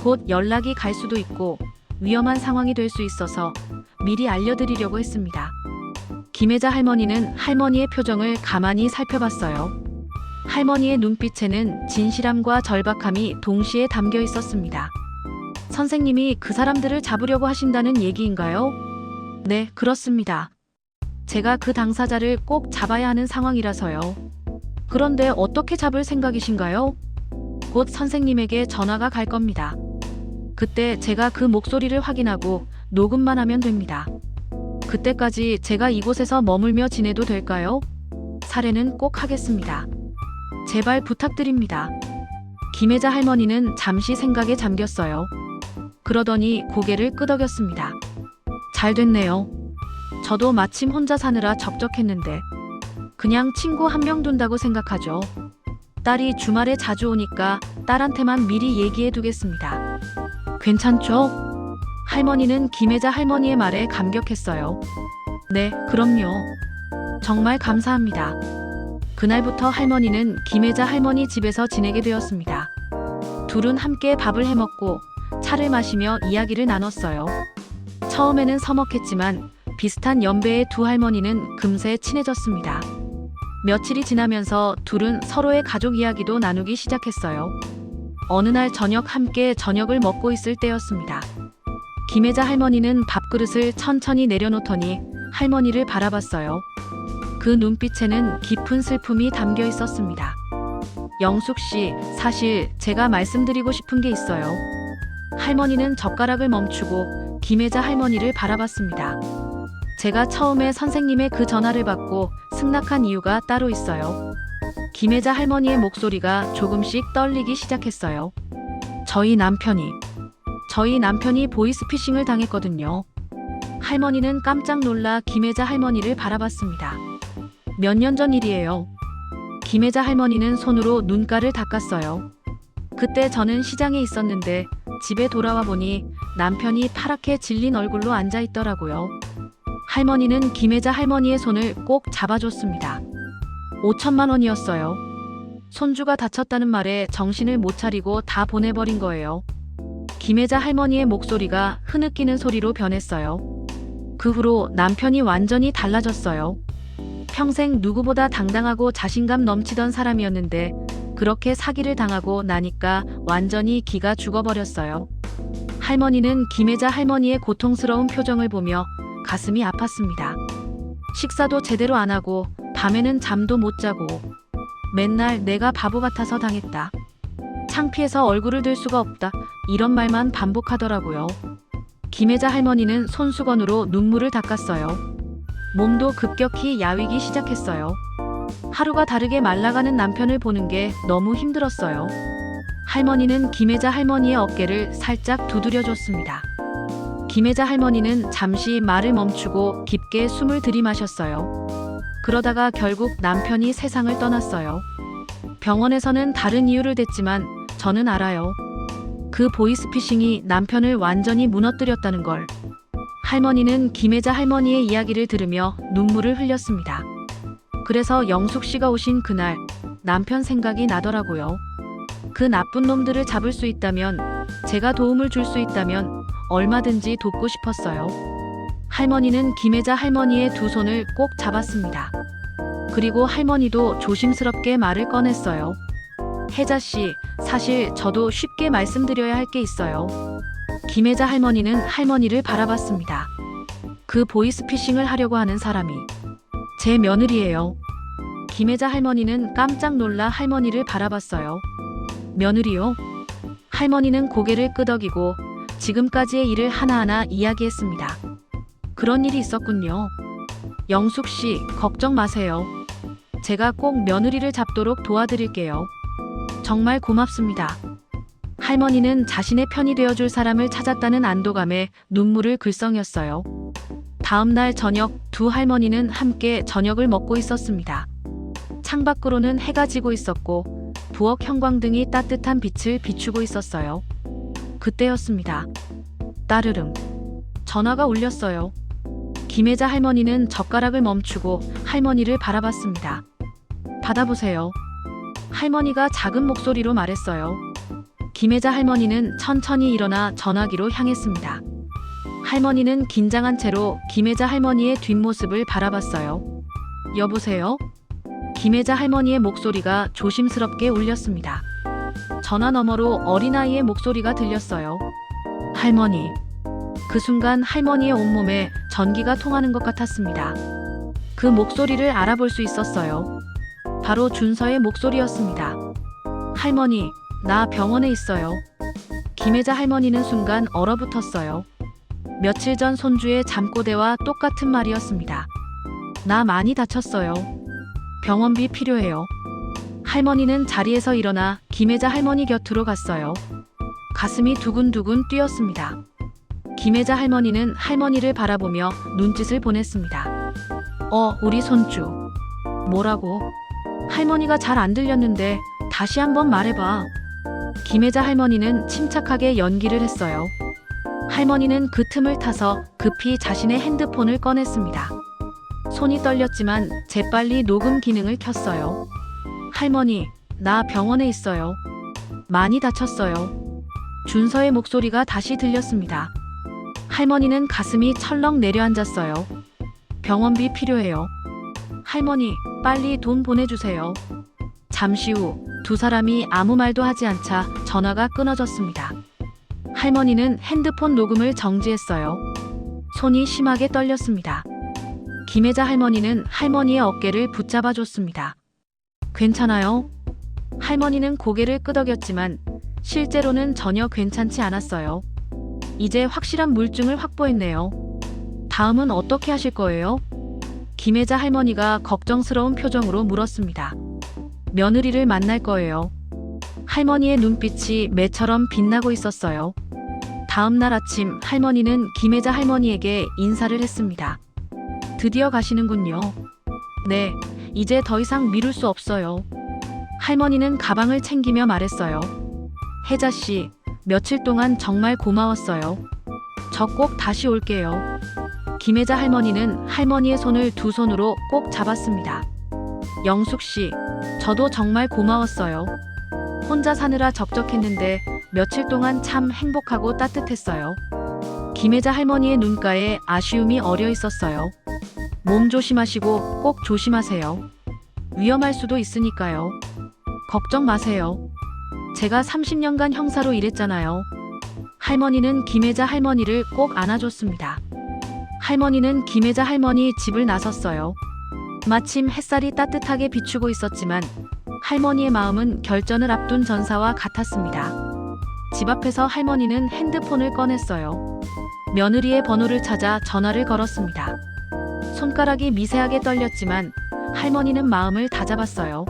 곧 연락이 갈 수도 있고 위험한 상황이 될 수 있어서 미리 알려드리려고 했습니다. 김혜자 할머니는 할머니의 표정을 가만히 살펴봤어요. 할머니의 눈빛에는 진실함과 절박함이 동시에 담겨 있었습니다. 선생님이 그 사람들을 잡으려고 하신다는 얘기인가요? 네, 그렇습니다. 제가 그 당사자를 꼭 잡아야 하는 상황이라서요. 그런데 어떻게 잡을 생각이신가요? 곧 선생님에게 전화가 갈 겁니다. 그때 제가 그 목소리를 확인하고 녹음만 하면 됩니다. 그때까지 제가 이곳에서 머물며 지내도 될까요? 살해는 꼭 하겠습니다. 제발 부탁드립니다. 김혜자 할머니는 잠시 생각에 잠겼어요. 그러더니 고개를 끄덕였습니다. 잘 됐네요. 저도 마침 혼자 사느라 적적했는데 그냥 친구 한 명 둔다고 생각하죠. 딸이 주말에 자주 오니까 딸한테만 미리 얘기해 두겠습니다. 괜찮죠? 할머니는 김혜자 할머니의 말에 감격했어요. 네, 그럼요. 정말 감사합니다. 그날부터 할머니는 김혜자 할머니 집에서 지내게 되었습니다. 둘은 함께 밥을 해먹고 차를 마시며 이야기를 나눴어요. 처음에는 서먹했지만 비슷한 연배의 두 할머니는 금세 친해졌습니다. 며칠이 지나면서 둘은 서로의 가족 이야기도 나누기 시작했어요. 어느 날 저녁 함께 저녁을 먹고 있을 때였습니다. 김혜자 할머니는 밥그릇을 천천히 내려놓더니 할머니를 바라봤어요. 그 눈빛에는 깊은 슬픔이 담겨 있었습니다. 영숙 씨, 사실 제가 말씀드리고 싶은 게 있어요. 할머니는 젓가락을 멈추고 김혜자 할머니를 바라봤습니다. 제가 처음에 선생님의 그 전화를 받고 승낙한 이유가 따로 있어요. 김혜자 할머니의 목소리가 조금씩 떨리기 시작했어요. 저희 남편이 보이스피싱을 당했거든요. 할머니는 깜짝 놀라 김혜자 할머니를 바라봤습니다. 몇 년 전 일이에요. 김혜자 할머니는 손으로 눈가를 닦았어요. 그때 저는 시장에 있었는데 집에 돌아와 보니 남편이 파랗게 질린 얼굴로 앉아 있더라고요. 할머니는 김혜자 할머니의 손을 꼭 잡아줬습니다. 5천만 원이었어요. 손주가 다쳤다는 말에 정신을 못 차리고 다 보내버린 거예요. 김혜자 할머니의 목소리가 흐느끼는 소리로 변했어요. 그 후로 남편이 완전히 달라졌어요. 평생 누구보다 당당하고 자신감 넘치던 사람이었는데 그렇게 사기를 당하고 나니까 완전히 기가 죽어버렸어요. 할머니는 김혜자 할머니의 고통스러운 표정을 보며 가슴이 아팠습니다. 식사도 제대로 안 하고 밤에는 잠도 못 자고 맨날 내가 바보 같아서 당했다. 창피해서 얼굴을 들 수가 없다. 이런 말만 반복하더라고요. 김혜자 할머니는 손수건으로 눈물을 닦았어요. 몸도 급격히 야위기 시작했어요. 하루가 다르게 말라가는 남편을 보는 게 너무 힘들었어요. 할머니는 김혜자 할머니의 어깨를 살짝 두드려줬습니다. 김혜자 할머니는 잠시 말을 멈추고 깊게 숨을 들이마셨어요. 그러다가 결국 남편이 세상을 떠났어요. 병원에서는 다른 이유를 댔지만 저는 알아요. 그 보이스피싱이 남편을 완전히 무너뜨렸다는 걸. 할머니는 김혜자 할머니의 이야기를 들으며 눈물을 흘렸습니다. 그래서 영숙 씨가 오신 그날 남편 생각이 나더라고요. 그 나쁜 놈들을 잡을 수 있다면, 제가 도움을 줄 수 있다면 얼마든지 돕고 싶었어요. 할머니는 김혜자 할머니의 두 손을 꼭 잡았습니다. 그리고 할머니도 조심스럽게 말을 꺼냈어요. 혜자 씨, 사실 저도 쉽게 말씀드려야 할 게 있어요. 김혜자 할머니는 할머니를 바라봤습니다. 그 보이스피싱을 하려고 하는 사람이 제 며느리예요. 김혜자 할머니는 깜짝 놀라 할머니를 바라봤어요. 며느리요? 할머니는 고개를 끄덕이고 지금까지의 일을 하나하나 이야기했습니다. 그런 일이 있었군요. 영숙 씨, 걱정 마세요. 제가 꼭 며느리를 잡도록 도와드릴게요. 정말 고맙습니다. 할머니는 자신의 편이 되어줄 사람을 찾았다는 안도감에 눈물을 글썽였어요. 다음 날 저녁 두 할머니는 함께 저녁을 먹고 있었습니다. 창밖으로는 해가 지고 있었고 부엌 형광등이 따뜻한 빛을 비추고 있었어요. 그때였습니다. 따르릉. 전화가 울렸어요. 김혜자 할머니는 젓가락을 멈추고 할머니를 바라봤습니다. 받아보세요. 할머니가 작은 목소리로 말했어요. 김혜자 할머니는 천천히 일어나 전화기로 향했습니다. 할머니는 긴장한 채로 김혜자 할머니의 뒷모습을 바라봤어요. 여보세요? 김혜자 할머니의 목소리가 조심스럽게 울렸습니다. 전화 너머로 어린아이의 목소리가 들렸어요. 할머니. 그 순간 할머니의 온몸에 전기가 통하는 것 같았습니다. 그 목소리를 알아볼 수 있었어요. 바로 준서의 목소리였습니다. 할머니, 나 병원에 있어요. 김혜자 할머니는 순간 얼어붙었어요. 며칠 전 손주의 잠꼬대와 똑같은 말이었습니다. 나 많이 다쳤어요. 병원비 필요해요. 할머니는 자리에서 일어나 김혜자 할머니 곁으로 갔어요. 가슴이 두근두근 뛰었습니다. 김혜자 할머니는 할머니를 바라보며 눈짓을 보냈습니다. 우리 손주. 뭐라고? 할머니가 잘 안 들렸는데 다시 한번 말해봐. 김혜자 할머니는 침착하게 연기를 했어요. 할머니는 그 틈을 타서 급히 자신의 핸드폰을 꺼냈습니다. 손이 떨렸지만 재빨리 녹음 기능을 켰어요. 할머니, 나 병원에 있어요. 많이 다쳤어요. 준서의 목소리가 다시 들렸습니다. 할머니는 가슴이 철렁 내려앉았어요. 병원비 필요해요. 할머니, 빨리 돈 보내주세요. 잠시 후 두 사람이 아무 말도 하지 않자 전화가 끊어졌습니다. 할머니는 핸드폰 녹음을 정지했어요. 손이 심하게 떨렸습니다. 김혜자 할머니는 할머니의 어깨를 붙잡아 줬습니다. 괜찮아요? 할머니는 고개를 끄덕였지만 실제로는 전혀 괜찮지 않았어요. 이제 확실한 물증을 확보했네요. 다음은 어떻게 하실 거예요? 김혜자 할머니가 걱정스러운 표정으로 물었습니다. 며느리를 만날 거예요. 할머니의 눈빛이 매처럼 빛나고 있었어요. 다음 날 아침 할머니는 김혜자 할머니에게 인사를 했습니다. 드디어 가시는군요. 네, 이제 더 이상 미룰 수 없어요. 할머니는 가방을 챙기며 말했어요. 혜자 씨, 며칠 동안 정말 고마웠어요. 저 꼭 다시 올게요. 김혜자 할머니는 할머니의 손을 두 손으로 꼭 잡았습니다. 영숙 씨, 저도 정말 고마웠어요. 혼자 사느라 적적했는데 며칠 동안 참 행복하고 따뜻했어요. 김혜자 할머니의 눈가에 아쉬움이 어려 있었어요. 몸 조심하시고 꼭 조심하세요. 위험할 수도 있으니까요. 걱정 마세요. 제가 30년간 형사로 일했잖아요. 할머니는 김혜자 할머니를 꼭 안아줬습니다. 할머니는 김혜자 할머니 집을 나섰어요. 마침 햇살이 따뜻하게 비추고 있었지만 할머니의 마음은 결전을 앞둔 전사와 같았습니다. 집 앞에서 할머니는 핸드폰을 꺼냈어요. 며느리의 번호를 찾아 전화를 걸었습니다. 손가락이 미세하게 떨렸지만 할머니는 마음을 다잡았어요.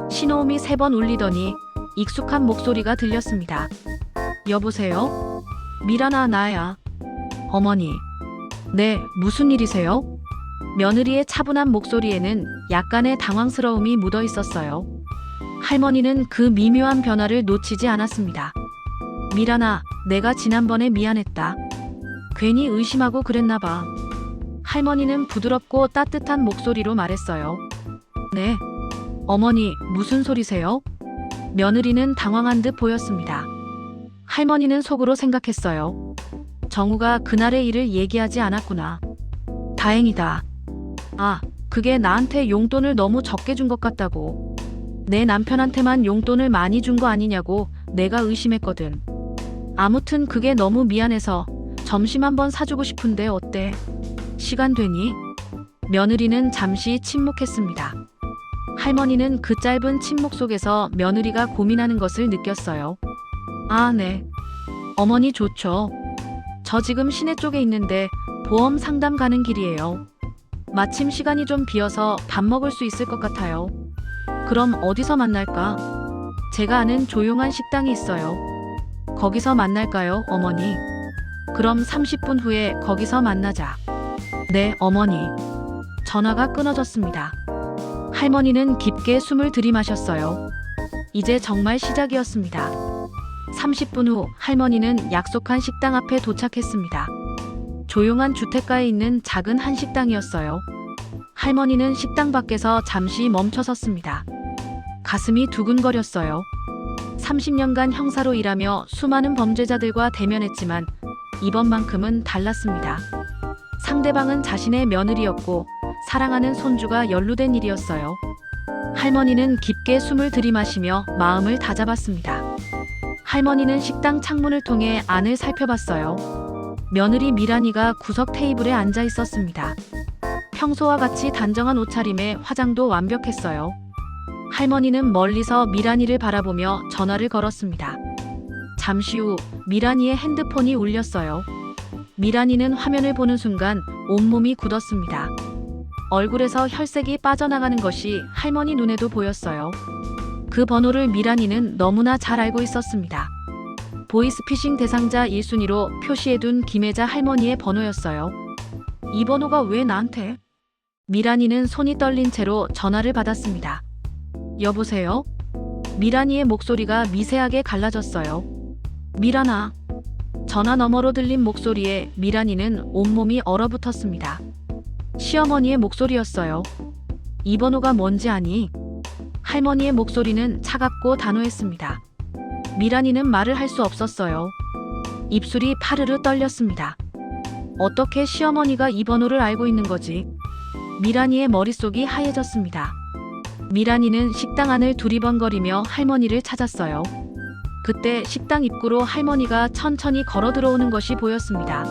신호음이 3번 울리더니 익숙한 목소리가 들렸습니다. 여보세요? 미란아, 나야. 어머니. 네, 무슨 일이세요? 며느리의 차분한 목소리에는 약간의 당황스러움이 묻어 있었어요. 할머니는 그 미묘한 변화를 놓치지 않았습니다. 미란아, 내가 지난번에 미안했다. 괜히 의심하고 그랬나 봐. 할머니는 부드럽고 따뜻한 목소리로 말했어요. 네. 어머니, 무슨 소리세요? 며느리는 당황한 듯 보였습니다. 할머니는 속으로 생각했어요. 정우가 그날의 일을 얘기하지 않았구나. 다행이다. 아, 그게 나한테 용돈을 너무 적게 준 것 같다고. 내 남편한테만 용돈을 많이 준 거 아니냐고 내가 의심했거든. 아무튼 그게 너무 미안해서 점심 한번 사주고 싶은데 어때? 시간 되니? 며느리는 잠시 침묵했습니다. 할머니는 그 짧은 침묵 속에서 며느리가 고민하는 것을 느꼈어요. 아, 네. 어머니 좋죠. 저 지금 시내 쪽에 있는데 보험 상담 가는 길이에요. 마침 시간이 좀 비어서 밥 먹을 수 있을 것 같아요. 그럼 어디서 만날까? 제가 아는 조용한 식당이 있어요. 거기서 만날까요, 어머니? 그럼 30분 후에 거기서 만나자. 네, 어머니. 전화가 끊어졌습니다. 할머니는 깊게 숨을 들이마셨어요. 이제 정말 시작이었습니다. 30분 후 할머니는 약속한 식당 앞에 도착했습니다. 조용한 주택가에 있는 작은 한식당이었어요. 할머니는 식당 밖에서 잠시 멈춰 섰습니다. 가슴이 두근거렸어요. 30년간 형사로 일하며 수많은 범죄자들과 대면했지만 이번만큼은 달랐습니다. 상대방은 자신의 며느리였고 사랑하는 손주가 연루된 일이었어요. 할머니는 깊게 숨을 들이마시며 마음을 다잡았습니다. 할머니는 식당 창문을 통해 안을 살펴봤어요. 며느리 미란이가 구석 테이블에 앉아 있었습니다. 평소와 같이 단정한 옷차림에 화장도 완벽했어요. 할머니는 멀리서 미란이를 바라보며 전화를 걸었습니다. 잠시 후 미란이의 핸드폰이 울렸어요. 미란이는 화면을 보는 순간 온몸이 굳었습니다. 얼굴에서 혈색이 빠져나가는 것이 할머니 눈에도 보였어요. 그 번호를 미란이는 너무나 잘 알고 있었습니다. 보이스피싱 대상자 1순위로 표시해둔 김혜자 할머니의 번호였어요. 이 번호가 왜 나한테? 미란이는 손이 떨린 채로 전화를 받았습니다. 여보세요? 미란이의 목소리가 미세하게 갈라졌어요. 미란아. 전화 너머로 들린 목소리에 미란이는 온몸이 얼어붙었습니다. 시어머니의 목소리였어요. 이 번호가 뭔지 아니? 할머니의 목소리는 차갑고 단호했습니다. 미란이는 말을 할 수 없었어요. 입술이 파르르 떨렸습니다. 어떻게 시어머니가 이 번호를 알고 있는 거지? 미란이의 머릿속이 하얘졌습니다. 미란이는 식당 안을 두리번거리며 할머니를 찾았어요. 그때 식당 입구로 할머니가 천천히 걸어 들어오는 것이 보였습니다.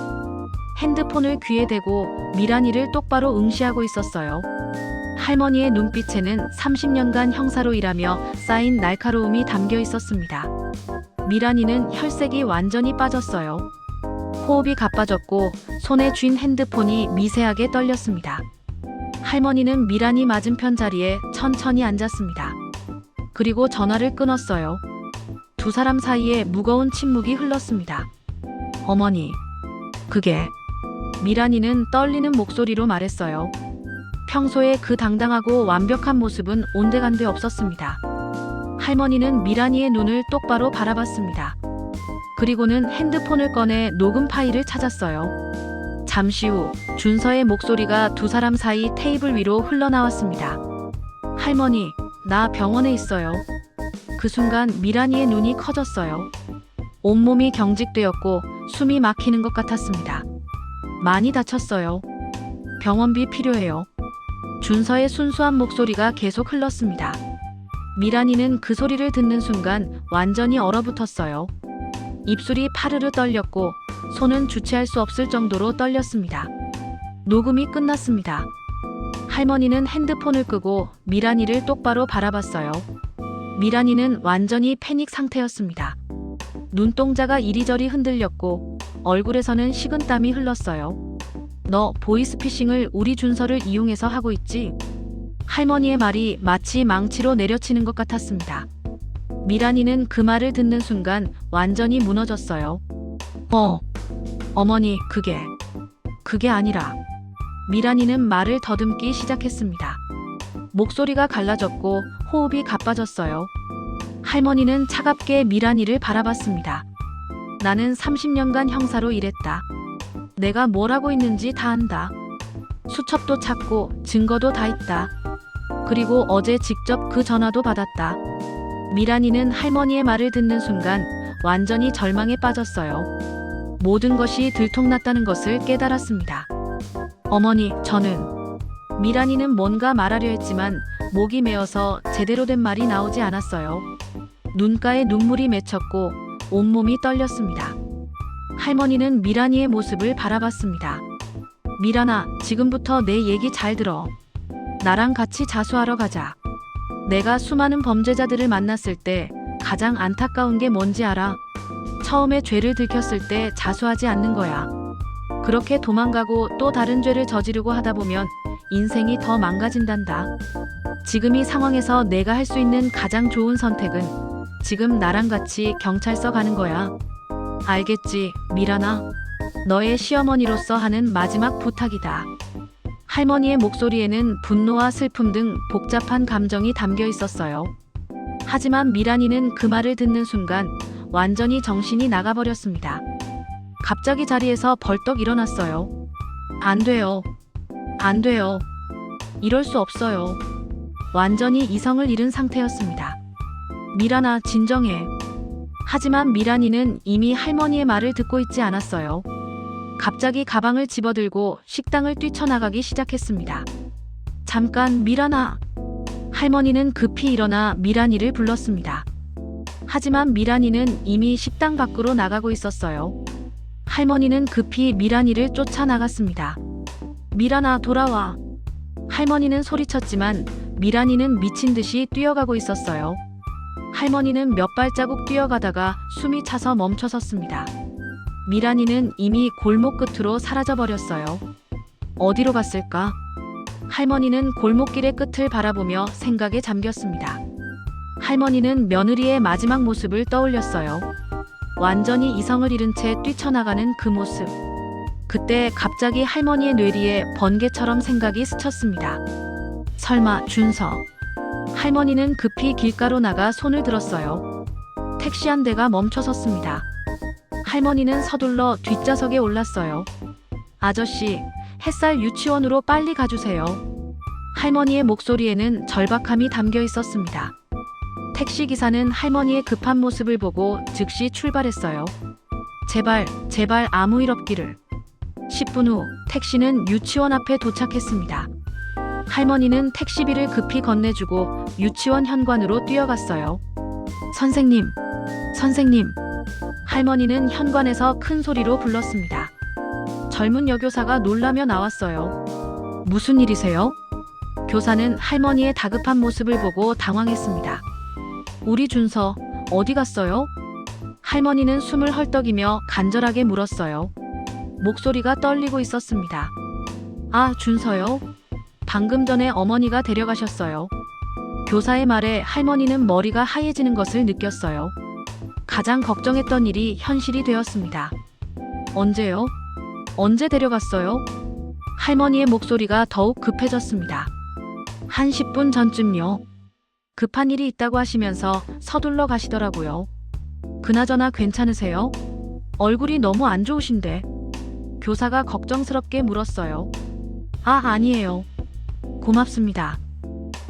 핸드폰을 귀에 대고 미란이를 똑바로 응시하고 있었어요. 할머니의 눈빛에는 30년간 형사로 일하며 쌓인 날카로움이 담겨 있었습니다. 미란이는 혈색이 완전히 빠졌어요. 호흡이 가빠졌고 손에 쥔 핸드폰이 미세하게 떨렸습니다. 할머니는 미란이 맞은편 자리에 천천히 앉았습니다. 그리고 전화를 끊었어요. 두 사람 사이에 무거운 침묵이 흘렀습니다. 어머니, 그게... 미란이는 떨리는 목소리로 말했어요. 평소에 그 당당하고 완벽한 모습은 온데간데 없었습니다. 할머니는 미란이의 눈을 똑바로 바라봤습니다. 그리고는 핸드폰을 꺼내 녹음 파일을 찾았어요. 잠시 후 준서의 목소리가 두 사람 사이 테이블 위로 흘러나왔습니다. 할머니, 나 병원에 있어요. 그 순간 미란이의 눈이 커졌어요. 온몸이 경직되었고 숨이 막히는 것 같았습니다. 많이 다쳤어요. 병원비 필요해요. 준서의 순수한 목소리가 계속 흘렀습니다. 미란이는 그 소리를 듣는 순간 완전히 얼어붙었어요. 입술이 파르르 떨렸고 손은 주체할 수 없을 정도로 떨렸습니다. 녹음이 끝났습니다. 할머니는 핸드폰을 끄고 미란이를 똑바로 바라봤어요. 미란이는 완전히 패닉 상태였습니다. 눈동자가 이리저리 흔들렸고 얼굴에서는 식은땀이 흘렀어요. 너 보이스피싱을 우리 준서를 이용해서 하고 있지? 할머니의 말이 마치 망치로 내려치는 것 같았습니다. 미란이는 그 말을 듣는 순간 완전히 무너졌어요. 어머니, 그게 아니라. 미란이는 말을 더듬기 시작했습니다. 목소리가 갈라졌고 호흡이 가빠졌어요. 할머니는 차갑게 미란이를 바라봤습니다. 나는 30년간 형사로 일했다. 내가 뭘 하고 있는지 다 안다. 수첩도 찾고 증거도 다 있다. 그리고 어제 직접 그 전화도 받았다. 미란이는 할머니의 말을 듣는 순간 완전히 절망에 빠졌어요. 모든 것이 들통났다는 것을 깨달았습니다. 어머니, 저는. 미란이는 뭔가 말하려 했지만 목이 메어서 제대로 된 말이 나오지 않았어요. 눈가에 눈물이 맺혔고 온몸이 떨렸습니다. 할머니는 미란이의 모습을 바라봤습니다. 미란아, 지금부터 내 얘기 잘 들어. 나랑 같이 자수하러 가자. 내가 수많은 범죄자들을 만났을 때 가장 안타까운 게 뭔지 알아? 처음에 죄를 들켰을 때 자수하지 않는 거야. 그렇게 도망가고 또 다른 죄를 저지르고 하다 보면 인생이 더 망가진단다. 지금 이 상황에서 내가 할 수 있는 가장 좋은 선택은 지금 나랑 같이 경찰서 가는 거야. 알겠지, 미란아? 너의 시어머니로서 하는 마지막 부탁이다. 할머니의 목소리에는 분노와 슬픔 등 복잡한 감정이 담겨 있었어요. 하지만 미란이는 그 말을 듣는 순간 완전히 정신이 나가버렸습니다. 갑자기 자리에서 벌떡 일어났어요. 안 돼요. 안 돼요. 이럴 수 없어요. 완전히 이성을 잃은 상태였습니다. 미란아, 진정해. 하지만 미란이는 이미 할머니의 말을 듣고 있지 않았어요. 갑자기 가방을 집어들고 식당을 뛰쳐나가기 시작했습니다. 잠깐, 미란아. 할머니는 급히 일어나 미란이를 불렀습니다. 하지만 미란이는 이미 식당 밖으로 나가고 있었어요. 할머니는 급히 미란이를 쫓아나갔습니다. 미란아, 돌아와. 할머니는 소리쳤지만 미란이는 미친 듯이 뛰어가고 있었어요. 할머니는 몇 발자국 뛰어가다가 숨이 차서 멈춰섰습니다. 미란이는 이미 골목 끝으로 사라져버렸어요. 어디로 갔을까? 할머니는 골목길의 끝을 바라보며 생각에 잠겼습니다. 할머니는 며느리의 마지막 모습을 떠올렸어요. 완전히 이성을 잃은 채 뛰쳐나가는 그 모습. 그때 갑자기 할머니의 뇌리에 번개처럼 생각이 스쳤습니다. 설마 준서. 할머니는 급히 길가로 나가 손을 들었어요. 택시 한 대가 멈춰섰습니다. 할머니는 서둘러 뒷좌석에 올랐어요. 아저씨, 햇살 유치원으로 빨리 가주세요. 할머니의 목소리에는 절박함이 담겨 있었습니다. 택시기사는 할머니의 급한 모습을 보고 즉시 출발했어요. 제발 아무 일 없기를. 10분 후 택시는 유치원 앞에 도착했습니다. 할머니는 택시비를 급히 건네주고 유치원 현관으로 뛰어갔어요. 선생님. 할머니는 현관에서 큰 소리로 불렀습니다. 젊은 여교사가 놀라며 나왔어요. 무슨 일이세요? 교사는 할머니의 다급한 모습을 보고 당황했습니다. 우리 준서 어디 갔어요? 할머니는 숨을 헐떡이며 간절하게 물었어요. 목소리가 떨리고 있었습니다. 아, 준서요? 방금 전에 어머니가 데려가셨어요. 교사의 말에 할머니는 머리가 하얘지는 것을 느꼈어요. 가장 걱정했던 일이 현실이 되었습니다. 언제요? 언제 데려갔어요? 할머니의 목소리가 더욱 급해졌습니다. 한 10분 전쯤요. 급한 일이 있다고 하시면서 서둘러 가시더라고요. 그나저나 괜찮으세요? 얼굴이 너무 안 좋으신데. 교사가 걱정스럽게 물었어요. 아니에요. 고맙습니다.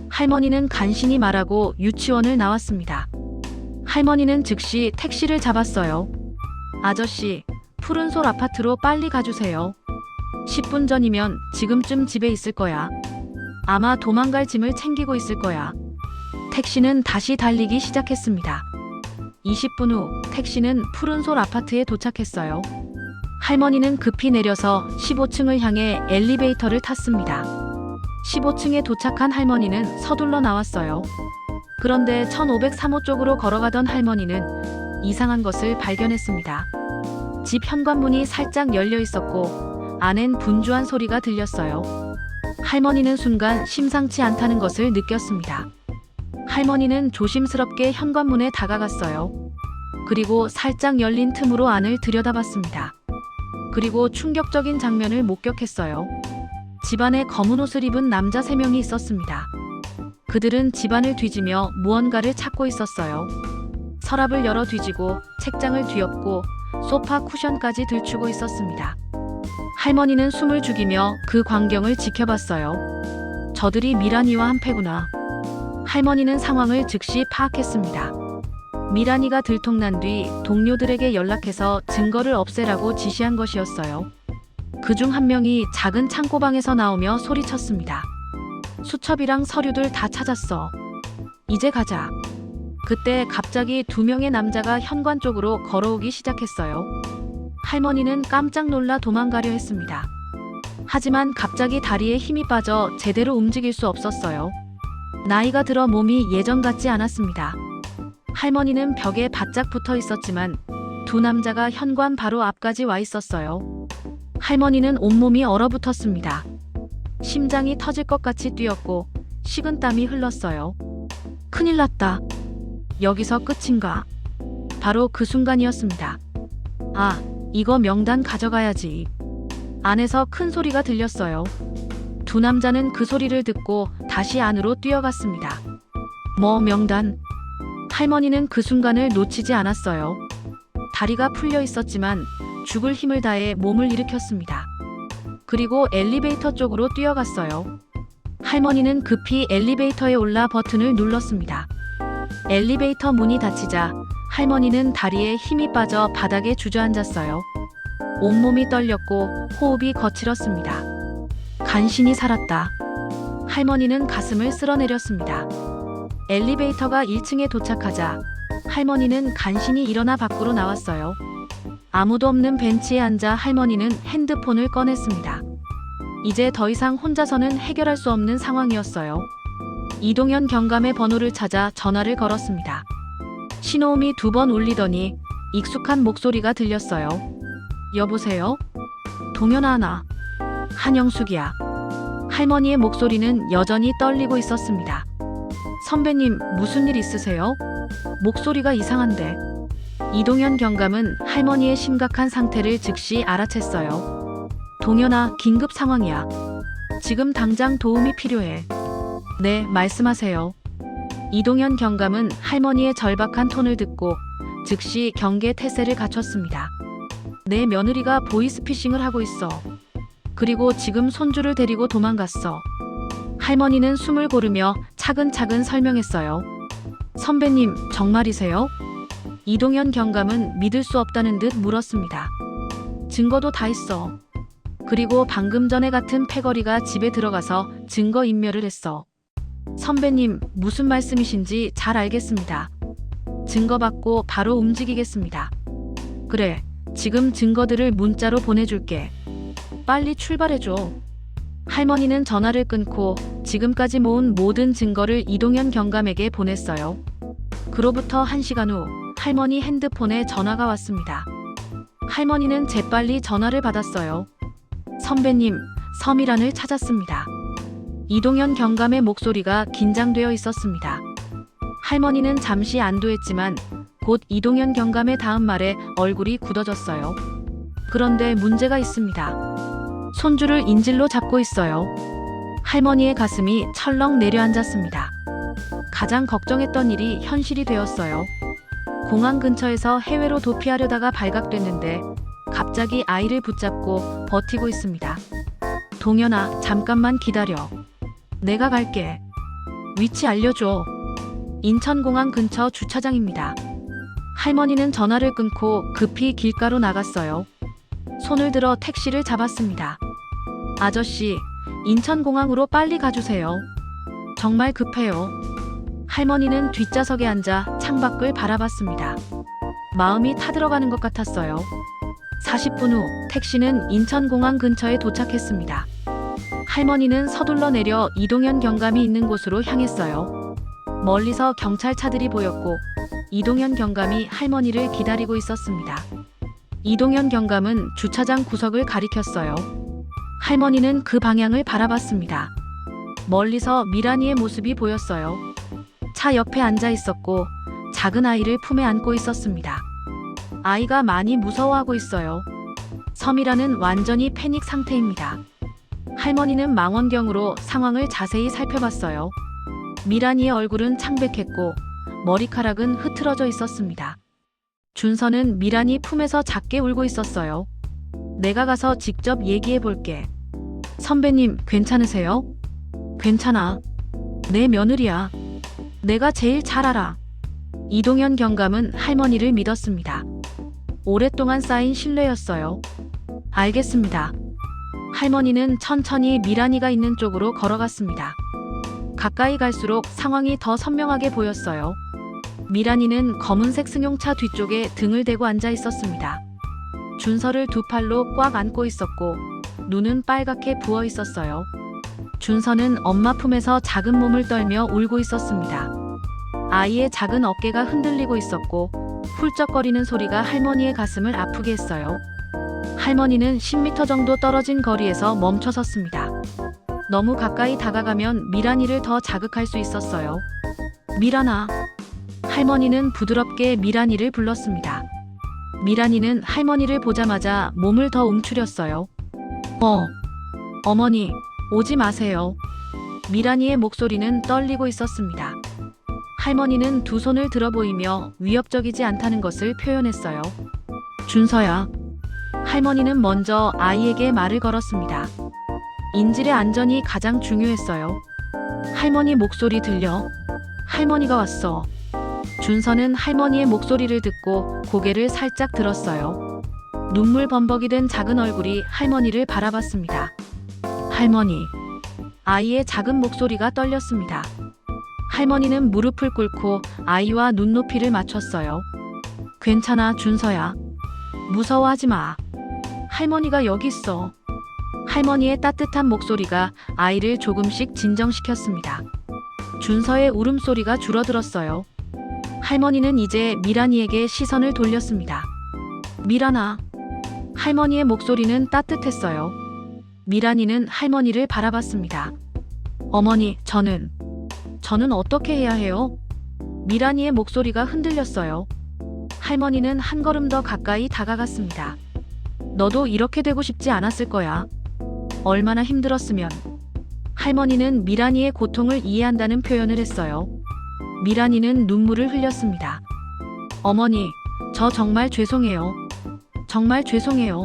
할머니는 간신히 말하고 유치원을 나왔습니다. 할머니는 즉시 택시를 잡았어요. 아저씨, 푸른솔 아파트로 빨리 가주세요. 10분 전이면 지금쯤 집에 있을 거야. 아마 도망갈 짐을 챙기고 있을 거야. 택시는 다시 달리기 시작했습니다. 20분 후 택시는 푸른솔 아파트에 도착했어요. 할머니는 급히 내려서 15층을 향해 엘리베이터를 탔습니다. 15층에 도착한 할머니는 서둘러 나왔어요. 그런데 1503호 쪽으로 걸어가던 할머니는 이상한 것을 발견했습니다. 집 현관문이 살짝 열려 있었고 안엔 분주한 소리가 들렸어요. 할머니는 순간 심상치 않다는 것을 느꼈습니다. 할머니는 조심스럽게 현관문에 다가갔어요. 그리고 살짝 열린 틈으로 안을 들여다봤습니다. 그리고 충격적인 장면을 목격했어요. 집안에 검은 옷을 입은 남자 3명이 있었습니다. 그들은 집안을 뒤지며 무언가를 찾고 있었어요. 서랍을 열어 뒤지고 책장을 뒤엎고 소파 쿠션까지 들추고 있었습니다. 할머니는 숨을 죽이며 그 광경을 지켜봤어요. 저들이 미란이와 한패구나. 할머니는 상황을 즉시 파악했습니다. 미란이가 들통난 뒤 동료들에게 연락해서 증거를 없애라고 지시한 것이었어요. 그중 한 명이 작은 창고방에서 나오며 소리쳤습니다. 수첩이랑 서류들 다 찾았어. 이제 가자. 그때 갑자기 2명의 남자가 현관 쪽으로 걸어오기 시작했어요. 할머니는 깜짝 놀라 도망가려 했습니다. 하지만 갑자기 다리에 힘이 빠져 제대로 움직일 수 없었어요. 나이가 들어 몸이 예전 같지 않았습니다. 할머니는 벽에 바짝 붙어 있었지만 2 남자가 현관 바로 앞까지 와 있었어요. 할머니는 온몸이 얼어붙었습니다. 심장이 터질 것 같이 뛰었고 식은땀이 흘렀어요. 큰일 났다. 여기서 끝인가? 바로 그 순간이었습니다. 이거 명단 가져가야지. 안에서 큰 소리가 들렸어요. 2 남자는 그 소리를 듣고 다시 안으로 뛰어갔습니다. 명단? 할머니는 그 순간을 놓치지 않았어요. 다리가 풀려 있었지만 죽을 힘을 다해 몸을 일으켰습니다. 그리고 엘리베이터 쪽으로 뛰어갔어요. 할머니는 급히 엘리베이터에 올라 버튼을 눌렀습니다. 엘리베이터 문이 닫히자 할머니는 다리에 힘이 빠져 바닥에 주저앉았어요. 온몸이 떨렸고 호흡이 거칠었습니다. 간신히 살았다. 할머니는 가슴을 쓸어내렸습니다. 엘리베이터가 1층에 도착하자 할머니는 간신히 일어나 밖으로 나왔어요. 아무도 없는 벤치에 앉아 할머니는 핸드폰을 꺼냈습니다. 이제 더 이상 혼자서는 해결할 수 없는 상황이었어요. 이동현 경감의 번호를 찾아 전화를 걸었습니다. 신호음이 2번 울리더니 익숙한 목소리가 들렸어요. 여보세요? 동현아, 나 한영숙이야. 할머니의 목소리는 여전히 떨리고 있었습니다. 선배님, 무슨 일 있으세요? 목소리가 이상한데. 이동현 경감은 할머니의 심각한 상태를 즉시 알아챘어요. 동현아, 긴급 상황이야. 지금 당장 도움이 필요해. 네, 말씀하세요. 이동현 경감은 할머니의 절박한 톤을 듣고 즉시 경계 태세를 갖췄습니다. 내 며느리가 보이스피싱을 하고 있어. 그리고 지금 손주를 데리고 도망갔어. 할머니는 숨을 고르며 차근차근 설명했어요. 선배님, 정말이세요? 이동현 경감은 믿을 수 없다는 듯 물었습니다. 증거도 다 있어. 그리고 방금 전에 같은 패거리가 집에 들어가서 증거 인멸을 했어. 선배님, 무슨 말씀이신지 잘 알겠습니다. 증거 받고 바로 움직이겠습니다. 그래, 지금 증거들을 문자로 보내줄게. 빨리 출발해줘. 할머니는 전화를 끊고 지금까지 모은 모든 증거를 이동현 경감에게 보냈어요. 그로부터 1시간 후 할머니 핸드폰에 전화가 왔습니다. 할머니는 재빨리 전화를 받았어요. 선배님, 서미란을 찾았습니다. 이동현 경감의 목소리가 긴장되어 있었습니다. 할머니는 잠시 안도했지만 곧 이동현 경감의 다음 말에 얼굴이 굳어졌어요. 그런데 문제가 있습니다. 손주를 인질로 잡고 있어요. 할머니의 가슴이 철렁 내려앉았습니다. 가장 걱정했던 일이 현실이 되었어요. 공항 근처에서 해외로 도피하려다가 발각됐는데 갑자기 아이를 붙잡고 버티고 있습니다. 동현아, 잠깐만 기다려. 내가 갈게. 위치 알려줘. 인천공항 근처 주차장입니다. 할머니는 전화를 끊고 급히 길가로 나갔어요. 손을 들어 택시를 잡았습니다. 아저씨, 인천공항으로 빨리 가주세요. 정말 급해요. 할머니는 뒷좌석에 앉아 창밖을 바라봤습니다. 마음이 타들어가는 것 같았어요. 40분 후 택시는 인천공항 근처에 도착했습니다. 할머니는 서둘러 내려 이동현 경감이 있는 곳으로 향했어요. 멀리서 경찰차들이 보였고 이동현 경감이 할머니를 기다리고 있었습니다. 이동현 경감은 주차장 구석을 가리켰어요. 할머니는 그 방향을 바라봤습니다. 멀리서 미란이의 모습이 보였어요. 차 옆에 앉아 있었고 작은 아이를 품에 안고 있었습니다. 아이가 많이 무서워하고 있어요. 서미라는 완전히 패닉 상태입니다. 할머니는 망원경으로 상황을 자세히 살펴봤어요. 미란이의 얼굴은 창백했고 머리카락은 흐트러져 있었습니다. 준서는 미란이 품에서 작게 울고 있었어요. 내가 가서 직접 얘기해 볼게. 선배님, 괜찮으세요? 괜찮아. 내 며느리야. 내가 제일 잘 알아. 이동현 경감은 할머니를 믿었습니다. 오랫동안 쌓인 신뢰였어요. 알겠습니다. 할머니는 천천히 미란이가 있는 쪽으로 걸어갔습니다. 가까이 갈수록 상황이 더 선명하게 보였어요. 미란이는 검은색 승용차 뒤쪽에 등을 대고 앉아 있었습니다. 준서를 두 팔로 꽉 안고 있었고 눈은 빨갛게 부어 있었어요. 준서는 엄마 품에서 작은 몸을 떨며 울고 있었습니다. 아이의 작은 어깨가 흔들리고 있었고 훌쩍거리는 소리가 할머니의 가슴을 아프게 했어요. 할머니는 10m 정도 떨어진 거리에서 멈춰 섰습니다. 너무 가까이 다가가면 미란이를 더 자극할 수 있었어요. 미란아. 할머니는 부드럽게 미란이를 불렀습니다. 미란이는 할머니를 보자마자 몸을 더 움츠렸어요. 어머니, 오지 마세요. 미란이의 목소리는 떨리고 있었습니다. 할머니는 두 손을 들어 보이며 위협적이지 않다는 것을 표현했어요. 준서야. 할머니는 먼저 아이에게 말을 걸었습니다. 인질의 안전이 가장 중요했어요. 할머니 목소리 들려? 할머니가 왔어. 준서는 할머니의 목소리를 듣고 고개를 살짝 들었어요. 눈물 범벅이 된 작은 얼굴이 할머니를 바라봤습니다. 할머니. 아이의 작은 목소리가 떨렸습니다. 할머니는 무릎을 꿇고 아이와 눈높이를 맞췄어요. 괜찮아, 준서야. 무서워하지 마. 할머니가 여기 있어. 할머니의 따뜻한 목소리가 아이를 조금씩 진정시켰습니다. 준서의 울음소리가 줄어들었어요. 할머니는 이제 미란이에게 시선을 돌렸습니다. 미란아. 할머니의 목소리는 따뜻했어요. 미란이는 할머니를 바라봤습니다. 어머니, 저는 어떻게 해야 해요? 미란이의 목소리가 흔들렸어요. 할머니는 한 걸음 더 가까이 다가갔습니다. 너도 이렇게 되고 싶지 않았을 거야. 얼마나 힘들었으면. 할머니는 미란이의 고통을 이해한다는 표현을 했어요. 미란이는 눈물을 흘렸습니다. 어머니, 저 정말 죄송해요. 정말 죄송해요.